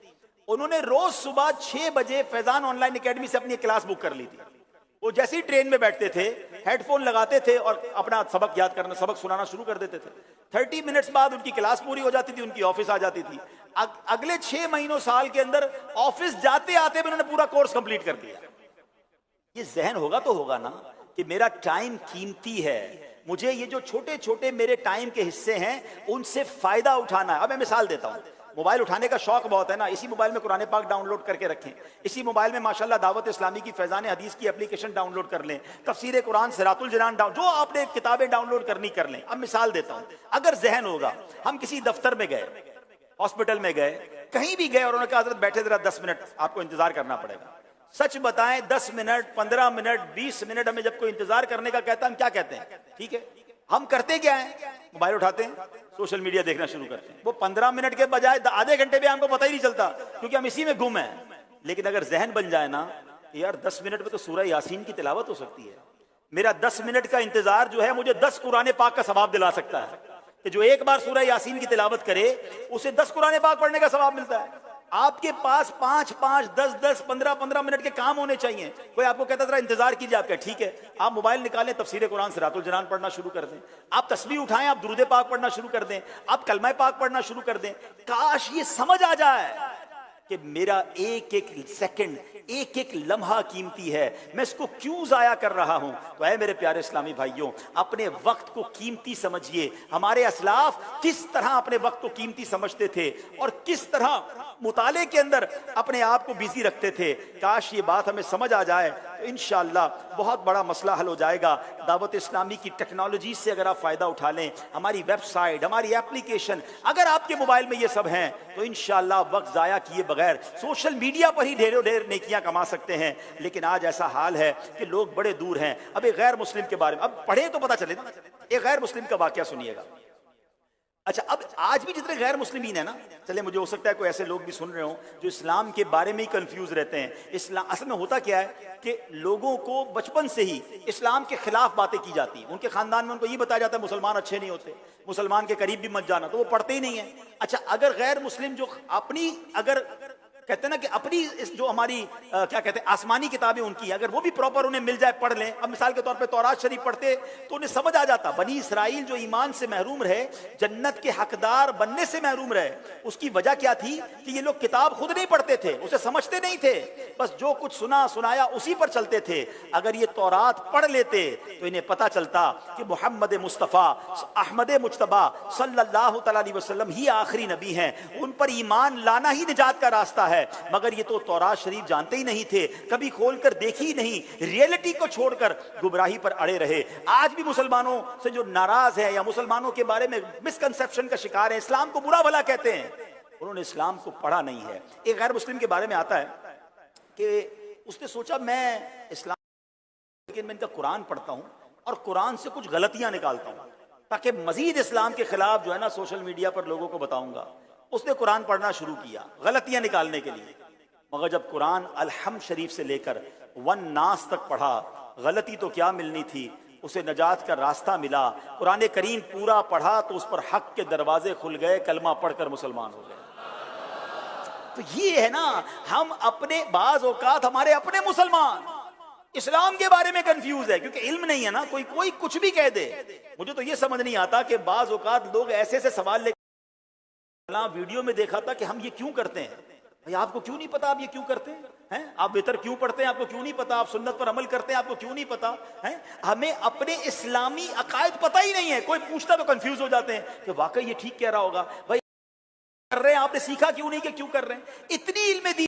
انہوں نے روز صبح 6 بجے فیضان آن لائن اکیڈمی سے اپنی کلاس بک کر لی تھی۔ وہ جیسے ہی ٹرین میں بیٹھتے تھے، ہیڈ فون لگاتے تھے اور اپنا سبق یاد کرنا، سبق سنانا شروع کر دیتے تھے۔ 30 منٹس بعد ان کی کلاس پوری ہو جاتی تھی، ان کی آفس آ جاتی تھی۔ اگلے 6 مہینوں سال کے اندر آفس جاتے آتے بھی انہوں نے پورا کورس کمپلیٹ کر دیا۔ یہ ذہن ہوگا تو ہوگا نا کہ میرا ٹائم قیمتی ہے، مجھے یہ جو چھوٹے چھوٹے میرے ٹائم کے حصے ہیں ان سے فائدہ اٹھانا ہے۔ اب میں مثال دیتا ہوں، موبائل اٹھانے کا شوق بہت ہے نا، اسی موبائل میں قرآن پاک ڈاؤن لوڈ کر کے رکھیں، اسی موبائل میں ماشاءاللہ دعوت اسلامی کی فیضان حدیث کی اپلیکیشن ڈاؤن لوڈ کر لیں، تفسیر قرآن صراط الجنان جو آپ نے کتابیں ڈاؤن لوڈ کرنی کر لیں۔ اب مثال دیتا ہوں، اگر ذہن ہوگا، ہم کسی دفتر میں گئے، ہاسپٹل میں گئے، کہیں بھی گئے اور انہوں نے کہا حضرت بیٹھے ذرا 10 منٹ آپ کو انتظار کرنا پڑے گا، سچ بتائیں 10 منٹ 15 منٹ 20 منٹ ہمیں جب کوئی انتظار کرنے کا کہتا ہے ہم کیا کہتے ہیں؟ ٹھیک ہے، ہم کرتے کیا ہیں؟ موبائل اٹھاتے ہیں، سوشل میڈیا دیکھنا شروع کرتے ہیں۔ وہ 15 منٹ کے بجائے آدھے گھنٹے بھی ہم کو پتہ ہی نہیں چلتا کیونکہ ہم اسی میں گم ہیں۔ لیکن اگر ذہن بن جائے نا یار 10 منٹ میں تو سورہ یاسین کی تلاوت ہو سکتی ہے، میرا 10 منٹ کا انتظار جو ہے مجھے 10 قرآن پاک کا ثواب دلا سکتا ہے، کہ جو ایک بار سورہ یاسین کی تلاوت کرے اسے 10 قرآن پاک پڑھنے کا ثواب ملتا ہے۔ آپ کے پاس 5 10 10 15 منٹ کے کام ہونے چاہیے. کوئی آپ کو کہتا ذرا انتظار کیجیے، آپ کہ ٹھیک ہے، آپ موبائل نکالیں، تفسیر قرآن صراط الجنان پڑھنا شروع کر دیں، آپ تسبیح اٹھائیں، آپ درود پاک پڑھنا شروع کر دیں، آپ کلمہ پاک پڑھنا شروع کر دیں. کاش یہ سمجھ آ جائے کہ میرا ایک ایک سیکنڈ، ایک ایک لمحہ قیمتی ہے، میں اس کو کیوں ضائع کر رہا ہوں. تو اے میرے پیارے اسلامی بھائیوں، اپنے وقت کو قیمتی سمجھیے. ہمارے اسلاف کس طرح اپنے وقت کو قیمتی سمجھتے تھے اور کس طرح مطالعے کے اندر اپنے آپ کو بیزی رکھتے تھے. کاش یہ بات ہمیں سمجھ آ جائے تو انشاءاللہ بہت بڑا مسئلہ حل ہو جائے گا. دعوت اسلامی کی ٹیکنالوجی سے اگر آپ فائدہ اٹھا لیں، ہماری ویب سائٹ، ہماری اپلیکیشن اگر آپ کے موبائل میں یہ سب ہیں تو انشاءاللہ وقت ضائع کیے بغیر سوشل میڈیا پر ہی ڈھیروں ڈھیر نیکیاں کما سکتے ہیں. لیکن آج ایسا حال ہے کہ لوگ بڑے دور ہیں. اب ایک غیر مسلم کے بارے میں اب پڑھیں تو پتہ چلے نا. ایک غیر مسلم کا واقعہ سنیے گا. اچھا، اب آج بھی جتنے غیر مسلمین ہیں نا، چلے مجھے ہو سکتا ہے کوئی ایسے لوگ بھی سن رہے ہوں جو اسلام کے بارے میں ہی کنفیوز رہتے ہیں. اسلام اصل میں ہوتا کیا ہے کہ لوگوں کو بچپن سے ہی اسلام کے خلاف باتیں کی جاتی ہیں. ان کے خاندان میں ان کو یہ بتایا جاتا ہے مسلمان اچھے نہیں ہوتے، مسلمان کے قریب بھی مت جانا، تو وہ پڑھتے ہی نہیں ہیں. اچھا، اگر غیر مسلم جو اپنی اگر کہتے ہیں نا کہ اپنی جو ہماری کیا کہتے ہیں آسمانی کتابیں ان کی، اگر وہ بھی پراپر انہیں مل جائے پڑھ لیں. اب مثال کے طور پہ تورات شریف پڑھتے تو انہیں سمجھ آ جاتا بنی اسرائیل جو ایمان سے محروم رہے، جنت کے حقدار بننے سے محروم رہے، اس کی وجہ کیا تھی کہ یہ لوگ کتاب خود نہیں پڑھتے تھے، اسے سمجھتے نہیں تھے، بس جو کچھ سنا سنایا اسی پر چلتے تھے. اگر یہ تورات پڑھ لیتے تو انہیں پتہ چلتا کہ محمد مصطفیٰ احمد مجتبیٰ صلی اللہ تعالی علیہ وسلم ہی آخری نبی ہیں، ان پر ایمان لانا ہی نجات کا راستہ ہے. مگر یہ تو تورات شریف جانتے ہی نہیں تھے، کبھی کھول کر دیکھی ہی نہیں، ریئلٹی کو چھوڑ کر گمراہی پر اڑے رہے. آج بھی مسلمانوں سے جو ناراض ہے یا مسلمانوں کے بارے میں مسکنسیپشن کا شکار ہے، اسلام کو برا بھلا کہتے ہیں، انہوں نے اسلام کو پڑھا نہیں ہے. ایک غیر مسلم کے بارے میں آتا ہے کہ اس نے سوچا میں اسلام لیکن میں ان کا قرآن پڑھتا ہوں اور قرآن سے کچھ غلطیاں نکالتا ہوں تاکہ مزید اسلام کے خلاف جو ہے نا سوشل میڈیا پر لوگوں کو بتاؤں گا. اس نے قرآن پڑھنا شروع کیا غلطیاں نکالنے کے لیے. مگر جب قرآن الحمد شریف سے لے کر ون ناس تک پڑھا، غلطی تو کیا ملنی تھی، اسے نجات کا راستہ ملا. قرآن کریم پورا پڑھا تو اس پر حق کے دروازے کھل گئے، کلمہ پڑھ کر مسلمان ہو گئے. تو یہ ہے نا، ہم اپنے بعض اوقات ہمارے اپنے مسلمان اسلام کے بارے میں کنفیوز ہے کیونکہ علم نہیں ہے نا. کوئی کچھ بھی کہہ دے. مجھے تو یہ سمجھ نہیں آتا کہ بعض اوقات لوگ ایسے ایسے سوال لے ویڈیو میں دیکھا تھا کہ ہم یہ کیوں کرتے ہیں. بھئی آپ کو کیوں نہیں پتا آپ یہ کیوں کرتے ہیں؟ آپ بہتر کیوں پڑھتے ہیں؟ آپ کو کیوں نہیں پتا؟ آپ سنت پر عمل کرتے ہیں؟ آپ کو کیوں نہیں پتا؟ ہمیں اپنے اسلامی عقائد پتہ ہی نہیں ہے. کوئی پوچھتا تو کنفیوز ہو جاتے ہیں کہ واقعی یہ ٹھیک کہہ رہا ہوگا. بھائی کر رہے ہیں، آپ نے سیکھا کیوں نہیں کہ کیوں کر رہے ہیں؟ اتنی علم دی.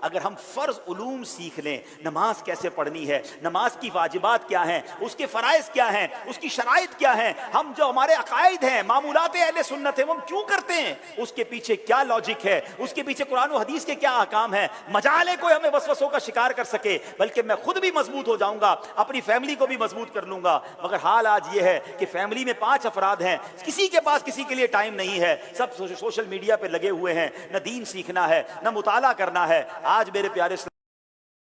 اگر ہم فرض علوم سیکھ لیں، نماز کیسے پڑھنی ہے، نماز کی واجبات کیا ہیں، اس کے فرائض کیا ہیں، اس کی شرائط کیا ہیں، ہم جو ہمارے عقائد ہیں، معمولات اہل سنت ہیں، وہ ہم کیوں کرتے ہیں، اس کے پیچھے کیا لاجک ہے، اس کے پیچھے قرآن و حدیث کے کیا احکام ہیں، مجال ہے کوئی ہمیں وسوسوں کا شکار کر سکے. بلکہ میں خود بھی مضبوط ہو جاؤں گا، اپنی فیملی کو بھی مضبوط کر لوں گا. مگر حال آج یہ ہے کہ فیملی میں 5 افراد ہیں، کسی کے پاس کسی کے لیے ٹائم نہیں ہے، سب سوشل میڈیا پہ لگے ہوئے ہیں. نہ دین سیکھنا ہے، نہ مطالعہ کرنا ہے. آج میرے پیارے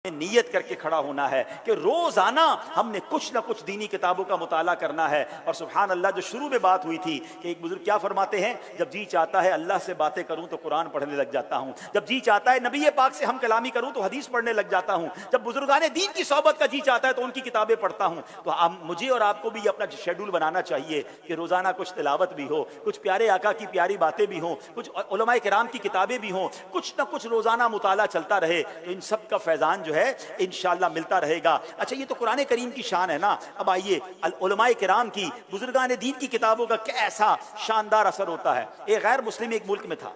نیت کر کے کھڑا ہونا ہے کہ روزانہ ہم نے کچھ نہ کچھ دینی کتابوں کا مطالعہ کرنا ہے. اور سبحان اللہ، جو شروع میں بات ہوئی تھی کہ ایک بزرگ کیا فرماتے ہیں، جب جی چاہتا ہے اللہ سے باتیں کروں تو قرآن پڑھنے لگ جاتا ہوں، جب جی چاہتا ہے نبی پاک سے ہم کلامی کروں تو حدیث پڑھنے لگ جاتا ہوں، جب بزرگان دین کی صحبت کا جی چاہتا ہے تو ان کی کتابیں پڑھتا ہوں. تو مجھے اور آپ کو بھی اپنا شیڈول بنانا چاہیے کہ روزانہ کچھ تلاوت بھی ہو، کچھ پیارے آقا کی پیاری باتیں بھی ہوں، کچھ علماء کرام کی کتابیں بھی ہوں، کچھ نہ کچھ روزانہ مطالعہ چلتا رہے. تو ان سب کا فیضان جو ہے انشاءاللہ ملتا رہے گا. اچھا، یہ تو قرآن کریم کی شان ہے نا. اب آئیے علماء کرام کی، بزرگان دین کی کتابوں کا کیسا شاندار اثر ہوتا ہے. ایک غیر مسلم ایک ملک میں تھا،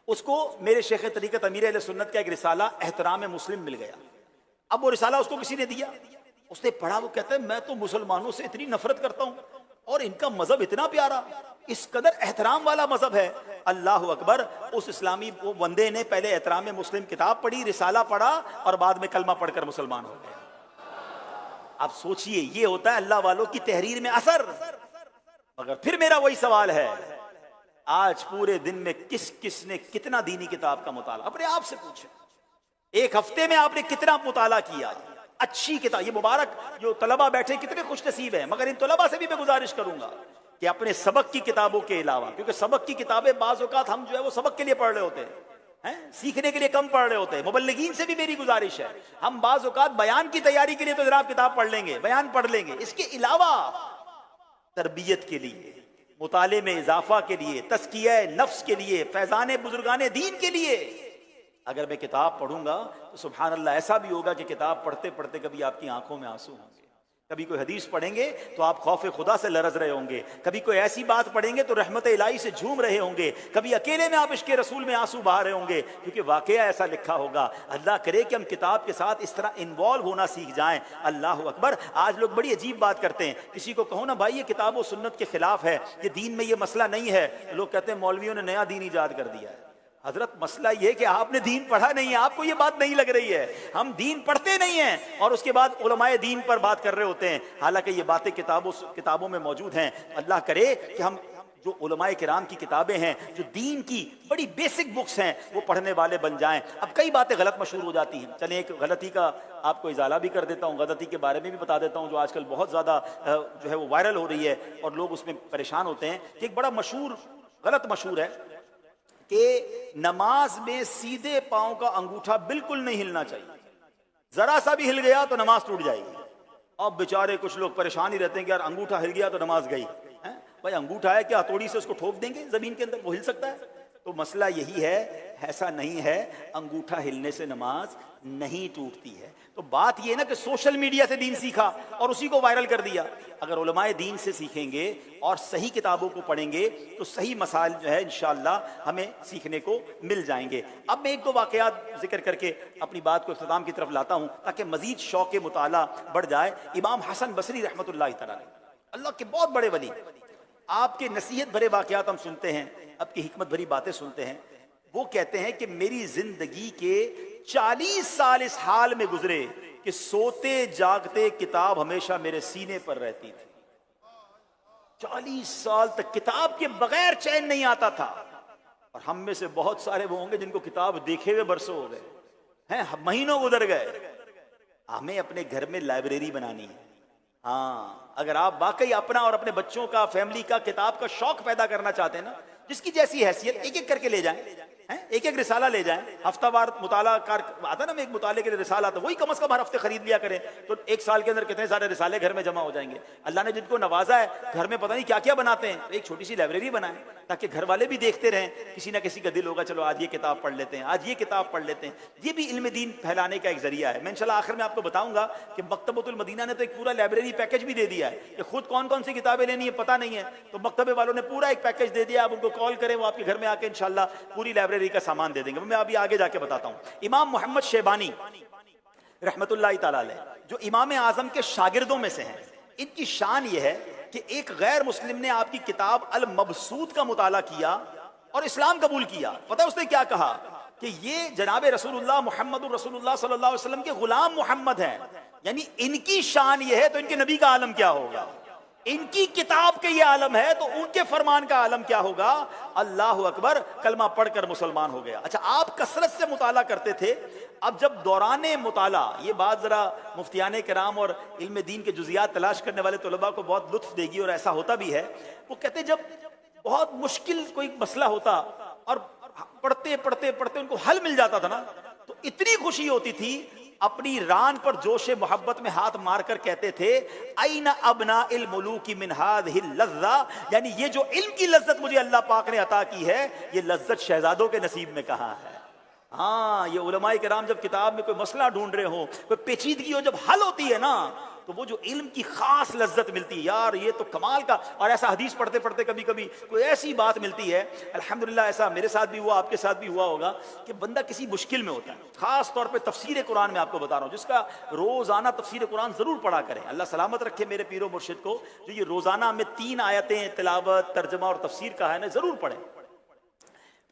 اس کو میرے شیخ طریقت امیر اہل سنت کا ایک رسالہ احترام مسلم مل گیا. اب وہ رسالہ اس کو کسی نے دیا، اس نے پڑھا. وہ کہتا ہے میں تو مسلمانوں سے اتنی نفرت کرتا ہوں اور ان کا مذہب اتنا پیارا، اس قدر احترام والا مذہب ہے. اللہ اکبر. اس اسلامی بندے نے پہلے احترام مسلم کتاب پڑھی، رسالہ پڑھا اور بعد میں کلمہ پڑھ کر مسلمان ہو گئے. اب سوچئے، یہ ہوتا ہے اللہ والوں کی تحریر میں اثر. مگر پھر میرا وہی سوال ہے، آج پورے دن میں کس کس نے کتنا دینی کتاب کا مطالعہ؟ اپنے آپ سے پوچھیں، ایک ہفتے میں آپ نے کتنا مطالعہ کیا؟ اچھی کتاب. یہ مبارک جو طلبہ بیٹھے کتنے خوش نصیب ہیں، مگر ان طلبہ سے بھی میں گزارش کروں گا کہ اپنے سبق کی کتابوں کے علاوہ، کیونکہ سبق کی کتابیں بعض اوقات ہم جو ہے وہ سبق کے لیے پڑھ رہے ہوتے ہیں، سیکھنے کے لیے کم پڑھ رہے ہوتے ہیں۔ مبلغین سے بھی میری گزارش ہے، ہم بعض اوقات بیان کی تیاری کے لیے تو جناب کتاب پڑھ لیں گے، بیان پڑھ لیں گے، اس کے علاوہ تربیت کے لیے، مطالعے میں اضافہ کے لیے، تزکیہ نفس کے لیے، فیضان بزرگان دین کے لیے اگر میں کتاب پڑھوں گا تو سبحان اللہ ایسا بھی ہوگا کہ کتاب پڑھتے پڑھتے کبھی آپ کی آنکھوں میں آنسو ہوں گے، کبھی کوئی حدیث پڑھیں گے تو آپ خوف خدا سے لرز رہے ہوں گے، کبھی کوئی ایسی بات پڑھیں گے تو رحمت الہی سے جھوم رہے ہوں گے، کبھی اکیلے میں آپ عشق رسول میں آنسو بہا رہے ہوں گے، کیونکہ واقعہ ایسا لکھا ہوگا۔ اللہ کرے کہ ہم کتاب کے ساتھ اس طرح انوالو ہونا سیکھ جائیں۔ اللہ اکبر۔ آج لوگ بڑی عجیب بات کرتے ہیں، کسی کو کہو نا بھائی یہ کتاب و سنت کے خلاف ہے، یہ دین میں یہ مسئلہ نہیں ہے، لوگ کہتے ہیں مولویوں نے نیا دین ایجاد کر دیا ہے۔ حضرت مسئلہ یہ کہ آپ نے دین پڑھا نہیں ہے، آپ کو یہ بات نہیں لگ رہی ہے۔ ہم دین پڑھتے نہیں ہیں اور اس کے بعد علماء دین پر بات کر رہے ہوتے ہیں، حالانکہ یہ باتیں کتابوں میں موجود ہیں۔ اللہ کرے کہ ہم جو علماء کرام کی کتابیں ہیں، جو دین کی بڑی بیسک بکس ہیں، وہ پڑھنے والے بن جائیں۔ اب کئی باتیں غلط مشہور ہو جاتی ہیں، چلیں ایک غلطی کا آپ کو ازالہ بھی کر دیتا ہوں، غلطی کے بارے میں بھی بتا دیتا ہوں جو آج کل بہت زیادہ جو ہے وہ وائرل ہو رہی ہے اور لوگ اس میں پریشان ہوتے ہیں، کہ ایک بڑا غلط مشہور ہے کہ نماز میں سیدھے پاؤں کا انگوٹھا بالکل نہیں ہلنا چاہیے، ذرا سا بھی ہل گیا تو نماز ٹوٹ جائے گی۔ اب بیچارے کچھ لوگ پریشان ہی رہتے ہیں کہ یار انگوٹھا ہل گیا تو نماز گئی۔ بھائی انگوٹھا ہے کیا ہتھوڑی سے اس کو ٹھوک دیں گے زمین کے اندر وہ ہل سکتا ہے؟ تو مسئلہ یہی ہے، ایسا نہیں ہے، انگوٹھا ہلنے سے نماز نہیں ٹوٹتی ہے۔ تو بات یہ نا کہ سوشل میڈیا سے دین سیکھا اور اسی کو وائرل کر دیا۔ اگر علماء دین سے سیکھیں گے اور صحیح کتابوں کو پڑھیں گے تو صحیح مسائل جو ہے انشاءاللہ ہمیں سیکھنے کو مل جائیں گے۔ اب میں ایک دو واقعات ذکر کر کے اپنی بات کو اختتام کی طرف لاتا ہوں تاکہ مزید شوق مطالعہ بڑھ جائے۔ امام حسن بصری رحمۃ اللہ تعالیٰ اللہ کے بہت بڑے ولی، آپ کے نصیحت بھرے واقعات ہم سنتے ہیں، آپ کی حکمت بھری باتیں سنتے ہیں۔ وہ کہتے ہیں کہ میری زندگی کے 40 سال اس حال میں گزرے کہ سوتے جاگتے کتاب ہمیشہ میرے سینے پر رہتی تھی۔ 40 سال تک کتاب کے بغیر چین نہیں آتا تھا۔ اور ہم میں سے بہت سارے وہ ہوں گے جن کو کتاب دیکھے ہوئے برسوں ہو گئے ہیں، مہینوں گزر گئے۔ ہمیں اپنے گھر میں لائبریری بنانی ہے۔ ہاں، اگر آپ واقعی اپنا اور اپنے بچوں کا، فیملی کا کتاب کا شوق پیدا کرنا چاہتے ہیں نا، جس کی جیسی حیثیت، ایک ایک کر کے لے جائیں، ایک ایک رسالہ لے جائیں، ہفتہ وار مطالعہ آتا نا، ایک مطالعے کے لیے رسالہ آتا، وہی کم از کم ہر ہفتے خرید لیا کریں تو ایک سال کے اندر کتنے سارے رسالے گھر میں جمع ہو جائیں گے۔ اللہ نے جن کو نوازا ہے گھر میں پتہ نہیں کیا کیا بناتے ہیں، ایک چھوٹی سی لائبریری بنائیں تاکہ گھر والے بھی دیکھتے رہیں، کسی نہ کسی کا دل ہوگا چلو آج یہ کتاب پڑھ لیتے ہیں، آج یہ کتاب پڑھ لیتے ہیں۔ یہ بھی علم دین پھیلانے کا ایک ذریعہ ہے۔ میں انشاءاللہ آخر میں آپ کو بتاؤں گا کہ مکتبۃ المدینہ نے تو ایک پورا لائبریری پیکج بھی دے دیا ہے کہ خود کون کون سی کتابیں لینی ہے پتہ نہیں ہے، تو مکتبے والوں نے پورا ایک پیکج دے دیا۔ آپ ان کو کال کریں، وہ آپ کے گھر میں آ کے انشاءاللہ پوری لائبریری کا سامان دے دیں گے۔ میں ابھی آگے جا کے بتاتا ہوں۔ امام محمد شیبانی رحمت اللہ تعالیٰ علیہ جو امام اعظم کے شاگردوں میں سے ہیں، ان کی شان یہ ہے کہ ایک غیر مسلم نے آپ کی کتاب المبسوط کا مطالعہ کیا اور اسلام قبول کیا۔ پتہ اس نے کیا کہا کہ یہ جناب رسول اللہ محمد رسول اللہ صلی اللہ علیہ وسلم کے غلام محمد ہیں، یعنی ان کی شان یہ ہے تو ان کے نبی کا عالم کیا ہوگا، ان کی کتاب کے یہ عالم ہے تو ان کے فرمان کا عالم کیا ہوگا۔ اللہ اکبر، کلمہ پڑھ کر مسلمان ہو گیا۔ اچھا، آپ کثرت سے مطالعہ کرتے تھے، اب جب دوران مطالعہ، یہ بات ذرا مفتیان کرام اور علم دین کے جزیات تلاش کرنے والے طلباء کو بہت لطف دے گی اور ایسا ہوتا بھی ہے، وہ کہتے جب بہت مشکل کوئی مسئلہ ہوتا اور پڑھتے پڑھتے پڑھتے ان کو حل مل جاتا تھا نا، تو اتنی خوشی ہوتی تھی، اپنی ران پر جوش محبت میں ہاتھ مار کر کہتے تھے این ابناء الملوک من هذه اللذہ، یعنی یہ جو علم کی لذت مجھے اللہ پاک نے عطا کی ہے، یہ لذت شہزادوں کے نصیب میں کہاں ہے۔ ہاں، یہ علماء کرام جب کتاب میں کوئی مسئلہ ڈھونڈ رہے ہوں، کوئی پیچیدگی ہو، جب حل ہوتی ہے نا، تو وہ جو علم کی خاص لذت ملتی ہے، یار یہ تو کمال کا۔ اور ایسا حدیث پڑھتے پڑھتے کبھی کبھی کوئی ایسی بات ملتی ہے، الحمدللہ ایسا میرے ساتھ بھی ہوا، آپ کے ساتھ بھی ہوا ہوگا، کہ بندہ کسی مشکل میں ہوتا ہے، خاص طور پہ تفسیر قرآن میں آپ کو بتا رہا ہوں، جس کا روزانہ تفسیر قرآن ضرور پڑھا کریں۔ اللہ سلامت رکھے میرے پیر و مرشد کو، جو یہ روزانہ میں 3 آیتیں تلاوت، ترجمہ اور تفسیر کا ہے نا، ضرور پڑھیں۔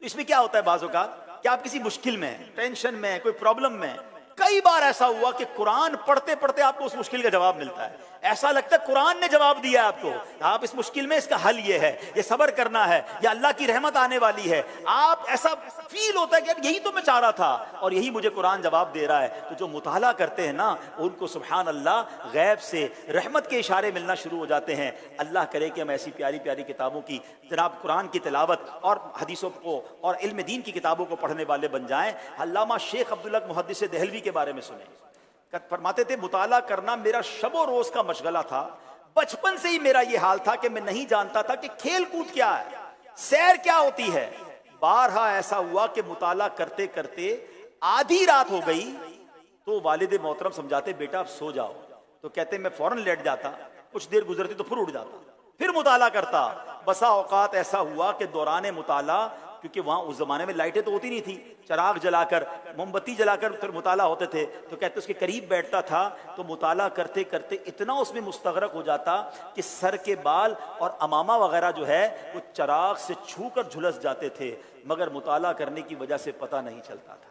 تو اس میں کیا ہوتا ہے بعض اوقات کہ آپ کسی مشکل میں ہیں، ٹینشن میں ہیں، کوئی پرابلم میں ہیں، کئی بار ایسا ہوا کہ قرآن پڑھتے پڑھتے آپ کو اس مشکل کا جواب ملتا ہے، ایسا لگتا ہے قرآن نے جواب دیا آپ کو، آپ اس مشکل میں اس کا حل یہ ہے، یہ صبر کرنا ہے، یا اللہ کی رحمت آنے والی ہے، آپ ایسا فیل ہوتا ہے کہ یار یہی تو میں چاہ رہا تھا اور یہی مجھے قرآن جواب دے رہا ہے۔ تو جو مطالعہ کرتے ہیں نا ان کو سبحان اللہ غیب سے رحمت کے اشارے ملنا شروع ہو جاتے ہیں۔ اللہ کرے کہ ہم ایسی پیاری پیاری کتابوں کی، جناب قرآن کی تلاوت اور حدیثوں کو اور علم دین کی کتابوں کو پڑھنے والے بن جائیں۔ علامہ شیخ عبداللہ محدث دہلوی کے بارے میں سنیں، فرماتے تھے مطالعہ کرنا میرا شب و روز کا مشغلہ تھا، بچپن سے ہی میرا یہ حال تھا کہ میں نہیں جانتا تھا کہ کھیل کود کیا ہے، سیر کیا ہوتی ہے۔ بارہا ایسا ہوا کہ مطالعہ کرتے کرتے آدھی رات ہو گئی تو والد محترم سمجھاتے بیٹا اب سو جاؤ، تو کہتے میں فوراً لیٹ جاتا، کچھ دیر گزرتی تو پھر اٹھ جاتا، پھر مطالعہ کرتا۔ بسا اوقات ایسا ہوا کہ دوران مطالعہ، کیونکہ وہاں اس زمانے میں لائٹیں تو ہوتی نہیں تھی، چراغ جلا کر موم بتی جلا کر پھر مطالعہ ہوتے تھے، تو کہتے اس کے قریب بیٹھتا تھا تو مطالعہ کرتے کرتے اتنا اس میں مستغرق ہو جاتا کہ سر کے بال اور امامہ وغیرہ جو ہے وہ چراغ سے چھو کر جھلس جاتے تھے، مگر مطالعہ کرنے کی وجہ سے پتہ نہیں چلتا تھا۔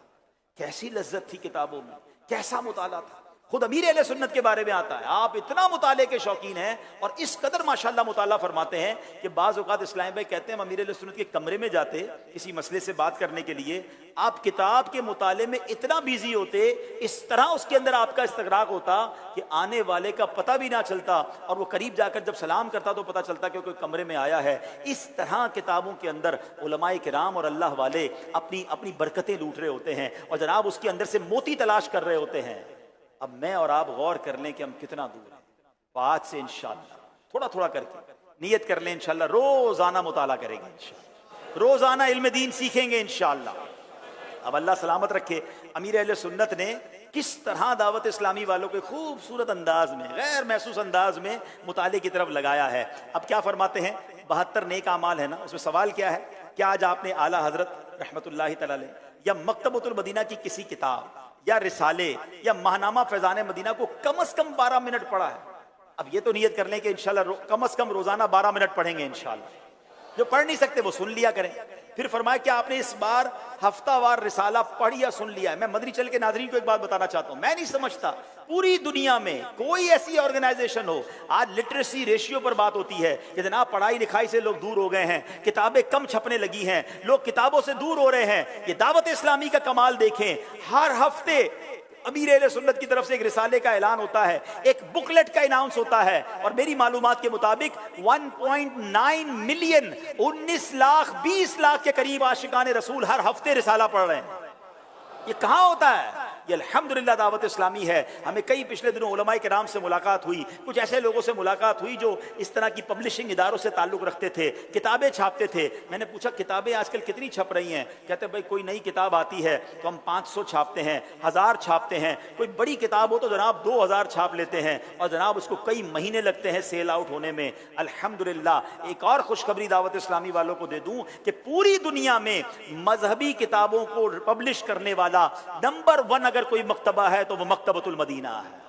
کیسی لذت تھی کتابوں میں، کیسا مطالعہ تھا۔ خود امیر اہل سنت کے بارے میں آتا ہے آپ اتنا مطالعے کے شوقین ہیں اور اس قدر ماشاءاللہ مطالعہ فرماتے ہیں کہ بعض اوقات اسلام بھائی کہتے ہیں ہم امیر اہل سنت کے کمرے میں جاتے کسی مسئلے سے بات کرنے کے لیے، آپ کتاب کے مطالعے میں اتنا بیزی ہوتے، اس طرح اس کے اندر آپ کا استغراق ہوتا کہ آنے والے کا پتہ بھی نہ چلتا، اور وہ قریب جا کر جب سلام کرتا تو پتہ چلتا کہ کوئی کمرے میں آیا ہے۔ اس طرح کتابوں کے اندر علماء کرام اور اللہ والے اپنی برکتیں لوٹ رہے ہوتے ہیں اور جناب اس کے اندر سے موتی تلاش کر رہے ہوتے ہیں۔ اب میں اور آپ غور کر لیں کہ ہم کتنا دور ہیں، تو آج سے انشاءاللہ تھوڑا تھوڑا کر کے نیت کر لیں انشاءاللہ روزانہ مطالعہ کریں گے، انشاءاللہ روزانہ علم دین سیکھیں گے انشاءاللہ۔ اب اللہ سلامت رکھے، امیر اہل سنت نے کس طرح دعوت اسلامی والوں کے خوبصورت انداز میں، غیر محسوس انداز میں مطالعے کی طرف لگایا ہے۔ اب کیا فرماتے ہیں، 72 نیک اعمال ہے نا، اس میں سوال کیا ہے کہ آج آپ نے اعلیٰ حضرت رحمت اللہ تعالی علیہ یا مکتبۃ المدینہ کی کسی کتاب یا رسالے یا ماہنامہ فیضان مدینہ کو کم از کم 12 منٹ پڑھا ہے۔ اب یہ تو نیت کر لیں کہ انشاءاللہ کم از کم روزانہ 12 منٹ پڑھیں گے انشاءاللہ۔ جو پڑھ نہیں سکتے وہ سن لیا کریں۔ پھر فرمایا کہ آپ نے اس بار ہفتہ وار رسالہ پڑھ یا سن لیا ہے۔ میں مدنی چل کے ناظرین کو ایک بات بتانا چاہتا ہوں، میں نہیں سمجھتا پوری دنیا میں کوئی ایسی آرگنائزیشن ہو، آج لٹریسی ریشیو پر بات ہوتی ہے کہ جناب پڑھائی لکھائی سے لوگ دور ہو گئے ہیں، کتابیں کم چھپنے لگی ہیں، لوگ کتابوں سے دور ہو رہے ہیں۔ یہ دعوت اسلامی کا کمال دیکھیں، ہر ہفتے امیر اہل سنت کی طرف سے ایک رسالے کا اعلان ہوتا ہے، ایک بکلیٹ کا اناؤنس ہوتا ہے، اور میری معلومات کے مطابق 1.9 ملین 19 لاکھ 20 لاکھ کے قریب عاشقان رسول ہر ہفتے رسالہ پڑھ رہے ہیں۔ یہ کہاں ہوتا ہے؟ یہ الحمدللہ دعوت اسلامی ہے۔ ہمیں کئی پچھلے دنوں علماء کرام سے ملاقات ہوئی، کچھ ایسے لوگوں سے ملاقات ہوئی جو اس طرح کی پبلشنگ اداروں سے تعلق رکھتے تھے، کتابیں چھاپتے تھے۔ میں نے پوچھا کتابیں آج کل کتنی چھپ رہی ہیں؟ کہتے ہیں بھائی کوئی نئی کتاب آتی ہے تو ہم 500 چھاپتے ہیں، 1000 چھاپتے ہیں، کوئی بڑی کتاب ہو تو جناب 2000 چھاپ لیتے ہیں، اور جناب اس کو کئی مہینے لگتے ہیں سیل آؤٹ ہونے میں۔ الحمدللہ ایک اور خوشخبری دعوت اسلامی والوں کو دے دوں کہ پوری دنیا میں مذہبی کتابوں کو پبلش کرنے والا نمبر 1 اگر کوئی مکتبہ ہے تو وہ مکتبۃ المدینہ ہے۔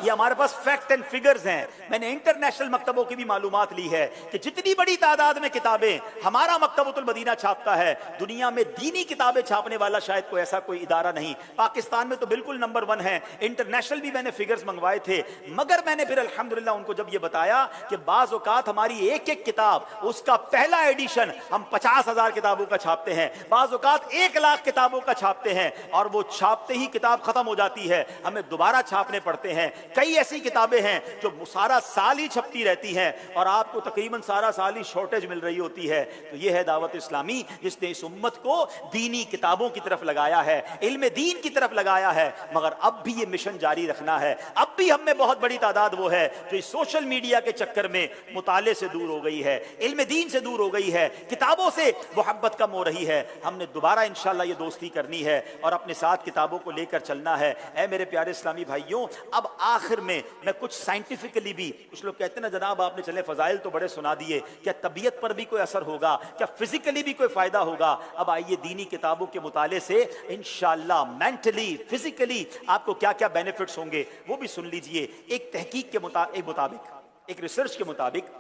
یہ ہمارے پاس فیکٹ اینڈ فگرز ہیں۔ میں نے انٹرنیشنل مکتبوں کی بھی معلومات لی ہے کہ جتنی بڑی تعداد میں کتابیں ہمارا مکتبۃ المدینہ چھاپتا ہے، دنیا میں دینی کتابیں چھاپنے والا شاید کوئی ایسا کوئی ادارہ نہیں۔ پاکستان میں تو بالکل نمبر 1 ہے، انٹرنیشنل بھی میں نے فگرز منگوائے تھے، مگر میں نے پھر الحمدللہ ان کو جب یہ بتایا کہ بعض اوقات ہماری ایک ایک کتاب اس کا پہلا ایڈیشن ہم 50,000 کتابوں کا چھاپتے ہیں، بعض اوقات 1 لاکھ کتابوں کا چھاپتے ہیں، اور وہ چھاپتے ہی کتاب ختم ہو جاتی ہے، ہمیں دوبارہ چھاپنے پڑتے ہیں۔ کئی ایسی کتابیں ہیں جو سارا سال ہی چھپتی رہتی ہیں اور آپ کو تقریباً سارا سال ہی شارٹیج مل رہی ہوتی ہے۔ تو یہ ہے دعوت اسلامی جس نے اس امت کو دینی کتابوں کی طرف لگایا ہے، علم دین کی طرف لگایا ہے، مگر اب بھی یہ مشن جاری رکھنا ہے۔ اب بھی ہم میں بہت بڑی تعداد وہ ہے جو اس سوشل میڈیا کے چکر میں مطالعے سے دور ہو گئی ہے، علم دین سے دور ہو گئی ہے، کتابوں سے محبت کم ہو رہی ہے۔ ہم نے دوبارہ انشاءاللہ یہ دوستی کرنی ہے اور اپنے ساتھ کتابوں کو لے کر چلنا ہے۔ اے میرے پیارے اسلامی بھائیوں، اب آخر میں کچھ سائنٹیفکلی بھی، کچھ لوگ کہتے ہیں نا جناب آپ نے چلے فضائل تو بڑے سنا دیے، کیا طبیعت پر بھی کوئی اثر ہوگا، کیا فزیکلی بھی کوئی فائدہ ہوگا؟ اب آئیے دینی کتابوں کے مطالعے سے انشاءاللہ مینٹلی فزیکلی آپ کو کیا کیا بینیفٹس ہوں گے وہ بھی سن لیجئے۔ ایک تحقیق کے مطابق، ایک ریسرچ کے مطابق،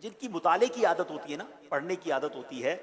جن کی مطالعے کی عادت ہوتی ہے نا، پڑھنے کی عادت ہوتی ہے،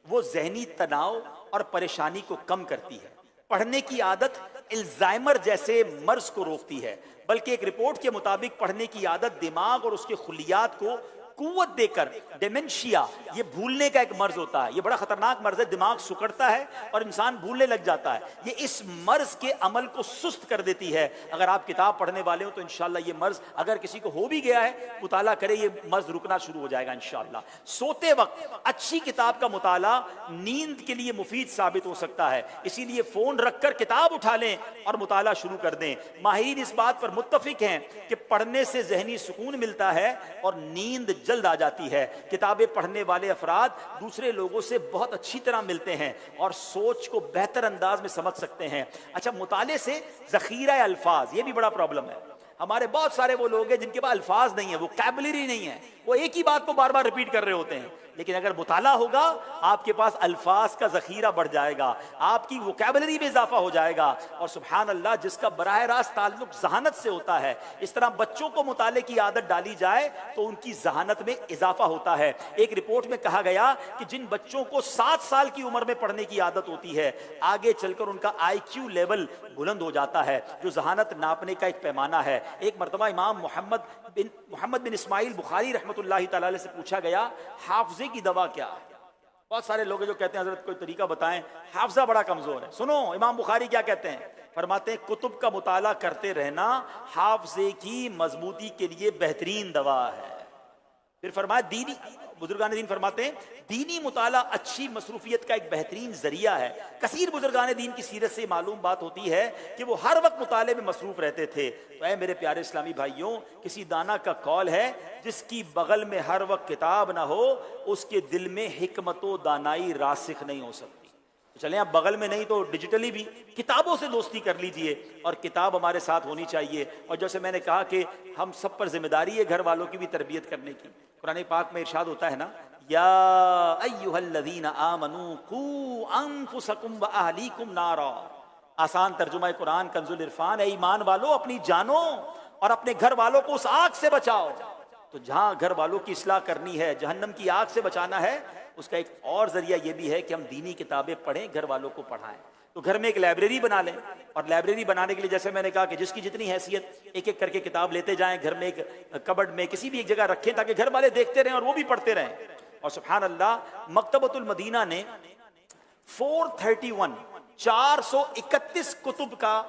وہ ذہنی تناؤ اور پریشانی کو کم کرتی ہے۔ پڑھنے کی عادت الزائمر جیسے مرض کو روکتی ہے، بلکہ ایک رپورٹ کے مطابق پڑھنے کی عادت دماغ اور اس کے خلیات کو قوت دے کر ڈیمنشیا، یہ بھولنے کا ایک مرض ہوتا ہے، یہ بڑا خطرناک مرض ہے، دماغ سکڑتا ہے اور انسان بھولنے لگ جاتا ہے، یہ اس مرض کے عمل کو سست کر دیتی ہے۔ اگر آپ کتاب پڑھنے والے ہو تو انشاءاللہ یہ مرض اگر کسی کو ہو بھی گیا ہے، مطالعہ کرے، یہ مرض رکنا شروع ہو جائے گا انشاءاللہ۔ سوتے وقت اچھی کتاب کا مطالعہ نیند کے لیے مفید ثابت ہو سکتا ہے، اسی لیے فون رکھ کر کتاب اٹھا لیں اور مطالعہ شروع کر دیں۔ ماہرین اس بات پر متفق ہیں کہ پڑھنے سے ذہنی سکون ملتا ہے اور نیند جلد آ جاتی ہے۔ کتابیں پڑھنے والے افراد دوسرے لوگوں سے بہت اچھی طرح ملتے ہیں اور سوچ کو بہتر انداز میں سمجھ سکتے ہیں۔ اچھا، مطالعے سے ذخیرہ الفاظ، یہ بھی بڑا پرابلم ہے۔ ہمارے بہت سارے وہ لوگ ہیں جن کے پاس الفاظ نہیں ہیں، وہ ووکیبلری نہیں ہے، وہ ایک ہی بات کو بار بار ریپیٹ کر رہے ہوتے ہیں، لیکن اگر مطالعہ ہوگا آپ کے پاس الفاظ کا ذخیرہ بڑھ جائے گا، آپ کی ووکیبلری میں اضافہ ہو جائے گا، اور سبحان اللہ جس کا براہ راست تعلق ذہانت سے ہوتا ہے، اس طرح بچوں کو مطالعے کی عادت ڈالی جائے تو ان کی ذہانت میں اضافہ ہوتا ہے۔ ایک رپورٹ میں کہا گیا کہ جن بچوں کو 7 سال کی عمر میں پڑھنے کی عادت ہوتی ہے، آگے چل کر ان کا آئی کیو لیول بلند ہو جاتا ہے، جو ذہانت ناپنے کا ایک پیمانہ ہے۔ ایک مرتبہ امام محمد بن اسماعیل بخاری رحمۃ اللہ تعالی علیہ سے پوچھا گیا حافظے کی دوا کیا ہے؟ بہت سارے لوگ جو کہتے ہیں حضرت کوئی طریقہ بتائیں، حافظہ بڑا کمزور ہے۔ سنو امام بخاری کیا کہتے ہیں، فرماتے ہیں کتب کا مطالعہ کرتے رہنا حافظے کی مضبوطی کے لیے بہترین دوا ہے۔ پھر فرمایا دینی، بزرگان دین فرماتے ہیں دینی مطالعہ اچھی مصروفیت کا ایک بہترین ذریعہ ہے۔ کثیر بزرگان دین کی سیرت سے معلوم بات ہوتی ہے کہ وہ ہر وقت مطالعے میں مصروف رہتے تھے۔ تو اے میرے پیارے اسلامی بھائیوں، کسی دانا کا قول ہے جس کی بغل میں ہر وقت کتاب نہ ہو اس کے دل میں حکمت و دانائی راسخ نہیں ہو سکتی۔ چلیں اب بغل میں نہیں تو ڈیجیٹلی بھی کتابوں سے دوستی کر لیجئے، اور کتاب ہمارے ساتھ ہونی چاہیے۔ اور جیسے میں نے کہا کہ ہم سب پر ذمہ داری ہے گھر والوں کی بھی تربیت کرنے کی۔ قرآن پاک میں ارشاد ہوتا ہے نا، یا ایھا الذین آمنوا قوا انفسکم واہلیکم نارا۔ آسان ترجمہ قرآن کنز العرفان، اے ایمان والو اپنی جانوں اور اپنے گھر والوں کو اس آگ سے بچاؤ۔ تو جہاں گھر والوں کی اصلاح کرنی ہے، جہنم کی آگ سے بچانا ہے، اس کا ایک اور ذریعہ یہ بھی ہے کہ ہم دینی کتابیں پڑھیں، گھر والوں کو پڑھائیں۔ تو گھر میں ایک لائبریری بنا لیں، اور لائبریری بنانے کے لیے جیسے میں نے کہا کہ جس کی جتنی حیثیت، ایک ایک کر کے کتاب لیتے جائیں، گھر میں ایک کبڈ میں کسی بھی ایک جگہ رکھیں تاکہ گھر والے دیکھتے رہیں اور وہ بھی پڑھتے رہیں۔ اور سبحان اللہ مکتبۃ المدینہ نے 431 کتب کا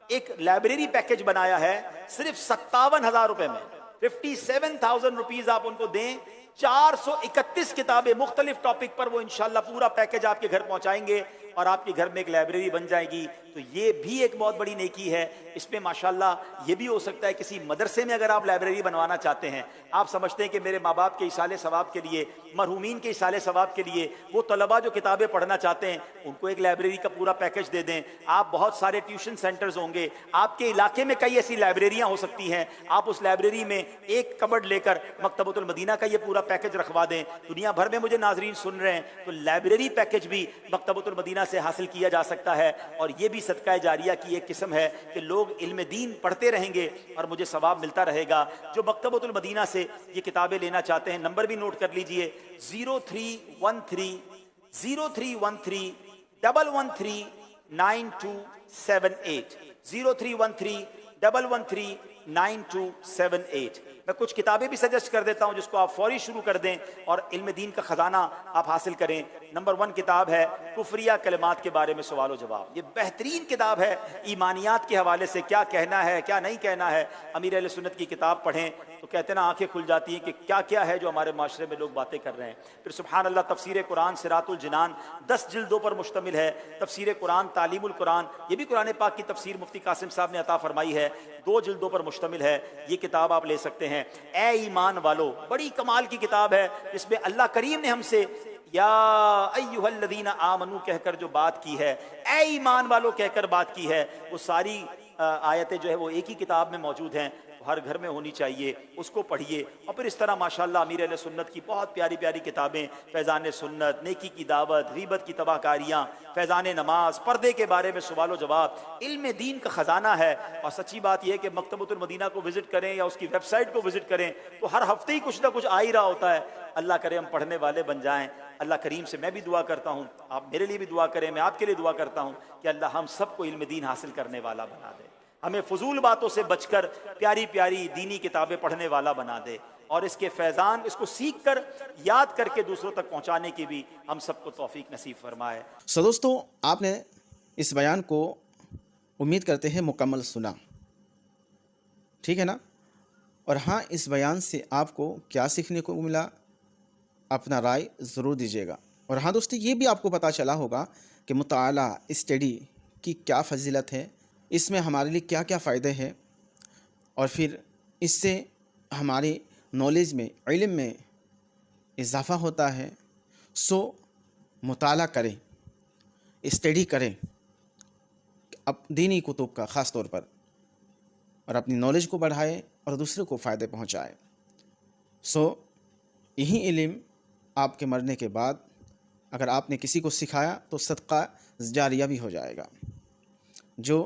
ایک لائبریری پیکج بنایا ہے، صرف 57,000 روپے میں، 57,000 روپیز آپ ان کو دیں، 431 کتابیں مختلف ٹاپک پر وہ انشاءاللہ پورا پیکج آپ کے گھر پہنچائیں گے، اور آپ کے گھر میں ایک لائبریری بن جائے گی۔ تو یہ بھی ایک بہت بڑی نیکی ہے۔ اس میں ماشاءاللہ یہ بھی ہو سکتا ہے کسی مدرسے میں اگر آپ لائبریری بنوانا چاہتے ہیں، آپ سمجھتے ہیں کہ میرے ماں باپ کے ایصال ثواب کے لیے، مرحومین کے ایصال ثواب کے لیے، وہ طلباء جو کتابیں پڑھنا چاہتے ہیں ان کو ایک لائبریری کا پورا پیکج دے دیں۔ آپ بہت سارے ٹیوشن سینٹرز ہوں گے، آپ کے علاقے میں کئی ایسی لائبریریاں ہو سکتی ہیں، آپ اس لائبریری میں ایک کبڈ لے کر مکتبۃ المدینہ کا یہ پورا پیکج رکھوا دیں۔ دنیا بھر میں مجھے ناظرین سن رہے ہیں، تو لائبریری پیکج بھی مکتبۃ المدینہ سے حاصل کیا جا سکتا ہے، اور یہ بھی صدقہ جاریہ کی ایک قسم ہے کہ لوگ علم دین پڑھتے رہیں گے اور مجھے ثواب ملتا رہے گا۔ جو مکتبۃ المدینہ سے یہ کتابیں لینا چاہتے ہیں، نمبر بھی نوٹ کر لیجئے، 0313 03139278۔ میں کچھ کتابیں بھی سجیسٹ کر دیتا ہوں جس کو آپ فوری شروع کر دیں اور علم دین کا خزانہ آپ حاصل کریں۔ نمبر 1 کتاب ہے کفریہ کلمات کے بارے میں سوال و جواب۔ یہ بہترین کتاب ہے، ایمانیات کے حوالے سے کیا کہنا ہے کیا نہیں کہنا ہے۔ امیر اہل سنت کی کتاب پڑھیں تو کہتے ہیں نا آنکھیں کھل جاتی ہیں کہ کیا کیا ہے جو ہمارے معاشرے میں لوگ باتیں کر رہے ہیں۔ پھر سبحان اللہ تفسیر قرآن صراط الجنان 10 جلدوں پر مشتمل ہے۔ تفسیر قرآن تعلیم القرآن، یہ بھی قرآن پاک کی تفسیر مفتی قاسم صاحب نے عطا فرمائی ہے، 2 جلدوں پر مشتمل ہے۔ یہ کتاب آپ لے سکتے ہیں۔ اے ایمان والو، بڑی کمال کی کتاب ہے، جس میں اللہ کریم نے ہم سے یا ایھا الذین آمنو کہہ کر جو بات کی ہے، اے ایمان والو کہہ کر بات کی ہے، وہ ساری آیتیں جو ہے وہ ایک ہی کتاب میں موجود ہیں۔ ہر گھر میں ہونی چاہیے، اس کو پڑھیے. اور پھر اس طرح ماشاءاللہ امیر اہل سنت کی بہت پیاری پیاری کتابیں، فیضان سنت، نیکی کی دعوت، غیبت کی تباہ کاریاں، فیضان نماز، پردے کے بارے میں سوال و جواب، علم دین کا خزانہ ہے. اور سچی بات یہ ہے کہ مکتبۃ المدینہ کو وزٹ کریں یا اس کی ویب سائٹ کو وزٹ کریں تو ہر ہفتے ہی کچھ نہ کچھ آ ہی رہا ہوتا ہے. اللہ کرے ہم پڑھنے والے بن جائیں. اللہ کریم سے میں بھی دعا کرتا ہوں، آپ میرے لیے بھی دعا کریں، میں آپ کے لیے دعا کرتا ہوں کہ اللہ ہم سب کو علم دین حاصل کرنے والا بنا دے، ہمیں فضول باتوں سے بچ کر پیاری پیاری دینی کتابیں پڑھنے والا بنا دے، اور اس کے فیضان اس کو سیکھ کر یاد کر کے دوسروں تک پہنچانے کی بھی ہم سب کو توفیق نصیب فرمائے. سو دوستو، آپ نے اس بیان کو امید کرتے ہیں مکمل سنا، ٹھیک ہے نا؟ اور ہاں، اس بیان سے آپ کو کیا سیکھنے کو ملا، اپنا رائے ضرور دیجیے گا. اور ہاں دوستو، یہ بھی آپ کو پتہ چلا ہوگا کہ مطالعہ، اسٹڈی کی کیا فضیلت ہے، اس میں ہمارے لیے کیا کیا فائدے ہیں، اور پھر اس سے ہماری نالج میں، علم میں اضافہ ہوتا ہے. سو مطالعہ کریں، اسٹڈی کریں دینی کتب کا خاص طور پر، اور اپنی نالج کو بڑھائیں اور دوسرے کو فائدے پہنچائیں. سو یہی علم آپ کے مرنے کے بعد اگر آپ نے کسی کو سکھایا تو صدقہ جاریہ بھی ہو جائے گا، جو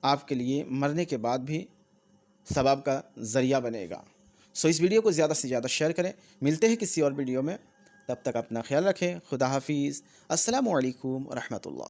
آپ کے لیے مرنے کے بعد بھی ثواب کا ذریعہ بنے گا. سو اس ویڈیو کو زیادہ سے زیادہ شیئر کریں. ملتے ہیں کسی اور ویڈیو میں، تب تک اپنا خیال رکھیں. خدا حافظ. السلام علیکم ورحمۃ اللہ.